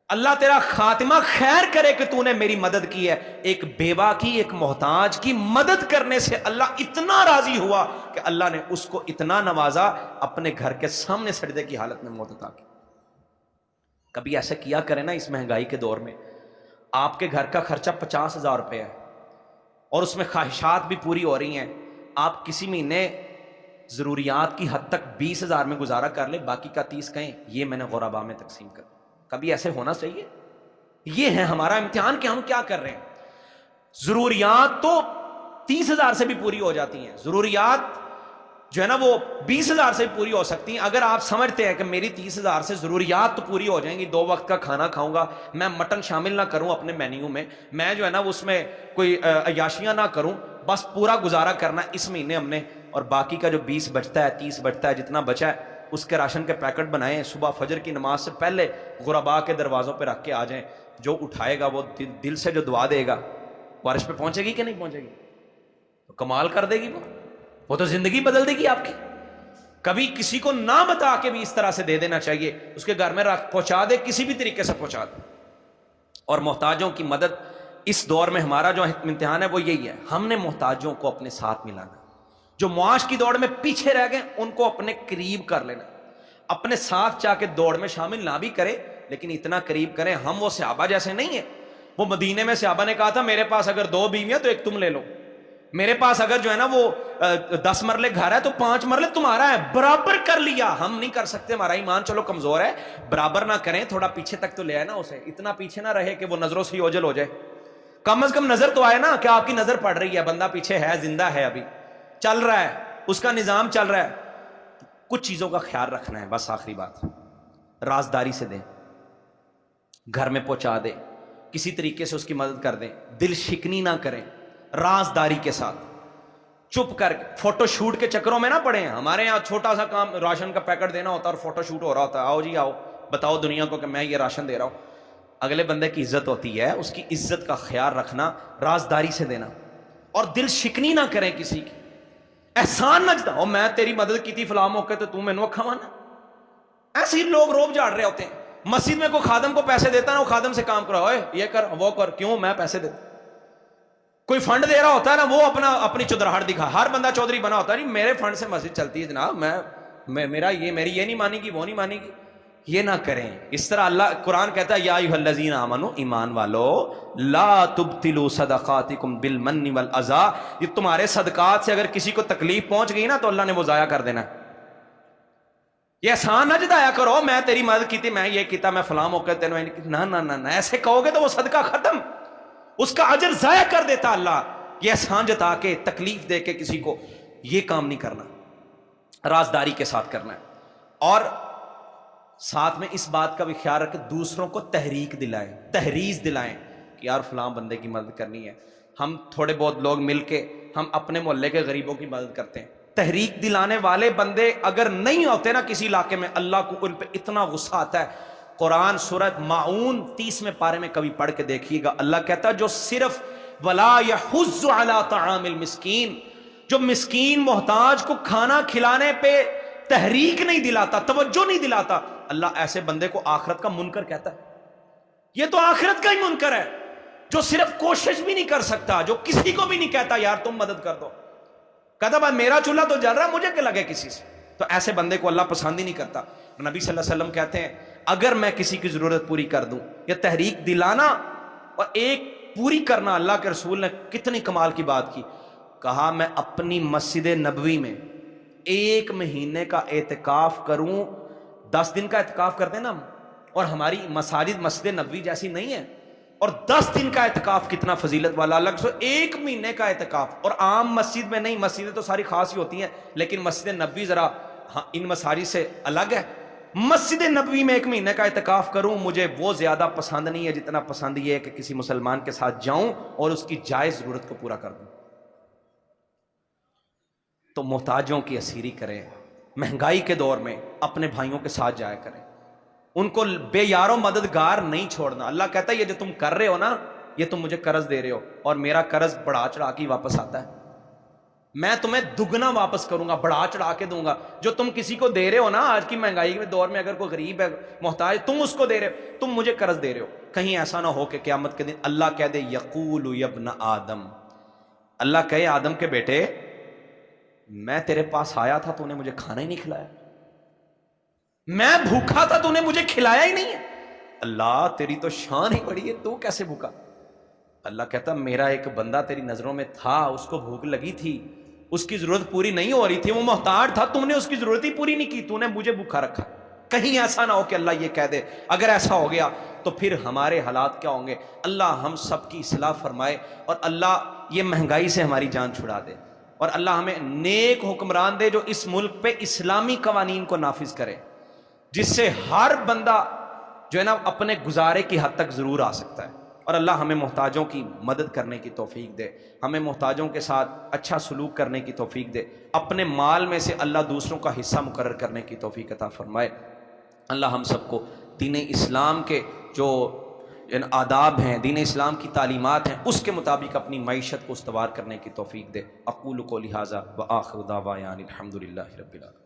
Speaker 1: اللہ تیرا خاتمہ خیر کرے کہ تو نے میری مدد کی ہے۔ ایک بیوہ کی، ایک محتاج کی مدد کرنے سے اللہ اتنا راضی ہوا کہ اللہ نے اس کو اتنا نوازا، اپنے گھر کے سامنے سجدے کی حالت میں موت عطا کی۔ کبھی ایسا کیا کریں نا، اس مہنگائی کے دور میں آپ کے گھر کا خرچہ 50,000 روپے ہے اور اس میں خواہشات بھی پوری ہو رہی ہیں، آپ کسی مہینے ضروریات کی حد تک 20,000 میں گزارا کر لیں، باقی کا 30 کہیں یہ میں نے غرباء میں تقسیم کر۔ کبھی ایسے ہونا چاہیے؟ یہ ہے ہمارا امتحان کہ ہم کیا کر رہے ہیں۔ ضروریات تو 30,000 سے بھی پوری ہو جاتی ہیں، ضروریات جو ہے نا وہ 20,000 سے بھی پوری ہو سکتی ہیں۔ اگر آپ سمجھتے ہیں کہ میری 30,000 سے ضروریات تو پوری ہو جائیں گی، 2 وقت کا کھانا کھاؤں گا، میں مٹن شامل نہ کروں اپنے مینیو میں جو ہے نا اس میں کوئی عیاشیاں نہ کروں، بس پورا گزارا کرنا اس مہینے ہم نے، اور باقی کا جو 20 بچتا ہے، 30 بچتا ہے، جتنا بچا ہے اس کے راشن کے پیکٹ بنائیں، صبح فجر کی نماز سے پہلے غرباء کے دروازوں پہ رکھ کے آ جائیں۔ جو اٹھائے گا وہ دل سے جو دعا دے گا وہ عرش پہ پہنچے گی کہ نہیں پہنچے گی؟ تو کمال کر دے گی، وہ تو زندگی بدل دے گی آپ کی۔ کبھی کسی کو نہ بتا کے بھی اس طرح سے دے دینا چاہیے، اس کے گھر میں پہنچا دے، کسی بھی طریقے سے پہنچا دے۔ اور محتاجوں کی مدد اس دور میں ہمارا جو امتحان ہے وہ یہی ہے، ہم نے محتاجوں کو اپنے ساتھ ملانا، جو معاش کی دوڑ میں پیچھے رہ گئے ان کو اپنے قریب کر لینا، اپنے ساتھ چاہ کے دوڑ میں شامل نہ بھی کرے لیکن اتنا قریب کریں۔ ہم وہ صحابہ جیسے نہیں ہیں، وہ مدینے میں صحابہ نے کہا تھا میرے پاس اگر 2 بیویاں تو 1 تم لے لو، میرے پاس اگر جو ہے نا وہ 10 مرلے گھر ہے تو 5 مرلے تمہارا ہے، برابر کر لیا۔ ہم نہیں کر سکتے، ہمارا ایمان چلو کمزور ہے، برابر نہ کریں، تھوڑا پیچھے تک تو لے آئے نا اسے، اتنا پیچھے نہ رہے کہ وہ نظروں سے اوجھل ہو جائے، کم از کم نظر تو آئے نا کہ آپ کی نظر پڑ رہی ہے، بندہ پیچھے ہے، زندہ ہے، ابھی چل رہا ہے، اس کا نظام چل رہا ہے۔ کچھ چیزوں کا خیال رکھنا ہے، بس آخری بات، رازداری سے دیں، گھر میں پہنچا دیں، کسی طریقے سے اس کی مدد کر دیں، دل شکنی نہ کریں، رازداری کے ساتھ، چپ کر کے۔ فوٹو شوٹ کے چکروں میں نہ پڑے ہیں، ہمارے یہاں چھوٹا سا کام راشن کا پیکٹ دینا ہوتا ہے اور فوٹو شوٹ ہو رہا ہوتا ہے، آؤ جی آؤ بتاؤ دنیا کو کہ میں یہ راشن دے رہا ہوں۔ اگلے بندے کی عزت ہوتی ہے، اس کی عزت کا خیال رکھنا، رازداری سے دینا، اور دل شکنی نہ کریں کسی کی، احسان نہ جتاؤ، میں تیری مدد کی تھی فلاں موقع تو تم مینوں اکھا مانا۔ ایسے ہی لوگ روب جھاڑ رہے ہوتے ہیں، مسجد میں کوئی خادم کو پیسے دیتا ہے نا، وہ خادم سے کام کرو، یہ کر وہ کر، کیوں میں پیسے دیتا؟ کوئی فنڈ دے رہا ہوتا ہے نا، وہ اپنی چودراہٹ دکھا، ہر بندہ چودھری بنا ہوتا ہے، نہیں میرے فنڈ سے مسجد چلتی ہے جناب، میرا یہ میری یہ نہیں مانی گی، وہ نہیں مانی گی، یہ نہ کریں اس طرح۔ اللہ قرآن کہتا ہے یا ایھا الذین آمنوا، ایمان والو، لا تبطلوا صدقاتکم بالمن والاذی، یہ تمہارے صدقات سے اگر کسی کو تکلیف پہنچ گئی نا تو اللہ نے وہ ضائع کر دینا ہے۔ یہ احسان نہ جتایا کرو، میں تیری مدد کی تھی، میں یہ کیتا، میں فلاں موقع تینوں نہ نہ نہ، ایسے کہو گے تو وہ صدقہ ختم، اس کا اجر ضائع کر دیتا اللہ۔ یہ احسان جتا کے، تکلیف دے کے کسی کو، یہ کام نہیں کرنا، رازداری کے ساتھ کرنا ہے۔ اور ساتھ میں اس بات کا بھی خیال رکھیں دوسروں کو تحریک دلائیں، تحریض دلائیں کہ یار فلاں بندے کی مدد کرنی ہے۔ ہم تھوڑے بہت لوگ مل کے ہم اپنے محلے کے غریبوں کی مدد کرتے ہیں، تحریک دلانے والے بندے اگر نہیں ہوتے نا کسی علاقے میں، اللہ کو ان پہ اتنا غصہ آتا ہے۔ قرآن سورۃ ماعون 30ویں پارے میں کبھی پڑھ کے دیکھیے گا، اللہ کہتا ہے جو صرف ولا یحض علی طعام المسکین، جو مسکین محتاج کو کھانا کھلانے پہ تحریک نہیں دلاتا، توجہ نہیں دلاتا، اللہ ایسے بندے کو آخرت کا منکر کہتا ہے. یہ تو آخرت کا ہی منکر ہے جو صرف کوشش بھی نہیں کر سکتا, جو کسی کو بھی نہیں کہتا یار تم مدد کر دو, کہتا بھائی میرا چولہا تو جل رہا ہے, مجھے کیا لگے کسی سے. تو ایسے بندے کو اللہ پسند ہی نہیں کرتا. نبی صلی اللہ علیہ وسلم کہتے ہیں اگر میں کسی کی ضرورت پوری کر دوں, یا تحریک دلانا اور ایک پوری کرنا, اللہ کے رسول نے کتنی کمال کی بات کی. کہا میں اپنی مسجد نبوی میں 1 مہینے کا اعتکاف کروں, 10 دن کا اعتکاف کرتے ہیں نا, اور ہماری مساجد مسجد نبوی جیسی نہیں ہے, اور 10 دن کا اعتکاف کتنا فضیلت والا, الگ سے 1 مہینے کا اعتکاف, اور عام مسجد میں نہیں. مسجدیں تو ساری خاص ہی ہوتی ہیں, لیکن مسجد نبوی ذرا ان مساجد سے الگ ہے. مسجد نبوی میں 1 مہینے کا اعتکاف کروں, مجھے وہ زیادہ پسند نہیں ہے جتنا پسند یہ ہے کہ کسی مسلمان کے ساتھ جاؤں اور اس کی جائز ضرورت کو پورا کر دوں. تو محتاجوں کی اسیری کریں, مہنگائی کے دور میں اپنے بھائیوں کے ساتھ جایا کریں, ان کو بے یارو مددگار نہیں چھوڑنا. اللہ کہتا ہے یہ جو تم کر رہے ہو نا, یہ تم مجھے قرض دے رہے ہو, اور میرا قرض بڑھا چڑھا کے واپس آتا ہے. میں تمہیں دگنا واپس کروں گا, بڑھا چڑھا کے دوں گا. جو تم کسی کو دے رہے ہو نا آج کی مہنگائی کے دور میں, اگر کوئی غریب ہے محتاج, تم اس کو دے رہے ہو, تم مجھے قرض دے رہے ہو. کہیں ایسا نہ ہو کہ قیامت کے دن اللہ کہہ دے یقول یا ابن آدم, اللہ کہے آدم کے بیٹے میں تیرے پاس آیا تھا تو نے مجھے کھانا ہی نہیں کھلایا, میں بھوکا تھا تو نے مجھے کھلایا ہی نہیں ہے. اللہ تیری تو شان ہی بڑی ہے, تو کیسے بھوکا؟ اللہ کہتا میرا ایک بندہ تیری نظروں میں تھا, اس کو بھوک لگی تھی, اس کی ضرورت پوری نہیں ہو رہی تھی, وہ محتاج تھا, تم نے اس کی ضرورت ہی پوری نہیں کی, تو نے مجھے بھوکا رکھا. کہیں ایسا نہ ہو کہ اللہ یہ کہہ دے, اگر ایسا ہو گیا تو پھر ہمارے حالات کیا ہوں گے. اللہ ہم سب کی اصلاح فرمائے, اور اللہ یہ مہنگائی سے ہماری جان چھڑا دے, اور اللہ ہمیں نیک حکمران دے جو اس ملک پہ اسلامی قوانین کو نافذ کرے, جس سے ہر بندہ جو ہے نا اپنے گزارے کی حد تک ضرور آ سکتا ہے. اور اللہ ہمیں محتاجوں کی مدد کرنے کی توفیق دے, ہمیں محتاجوں کے ساتھ اچھا سلوک کرنے کی توفیق دے, اپنے مال میں سے اللہ دوسروں کا حصہ مقرر کرنے کی توفیق عطا فرمائے. اللہ ہم سب کو دین اسلام کے جو آداب ہیں, دین اسلام کی تعلیمات ہیں, اس کے مطابق اپنی معیشت کو استوار کرنے کی توفیق دے. اقول قولی ھذا وآخر دعوانا الحمد للہ رب العالمین.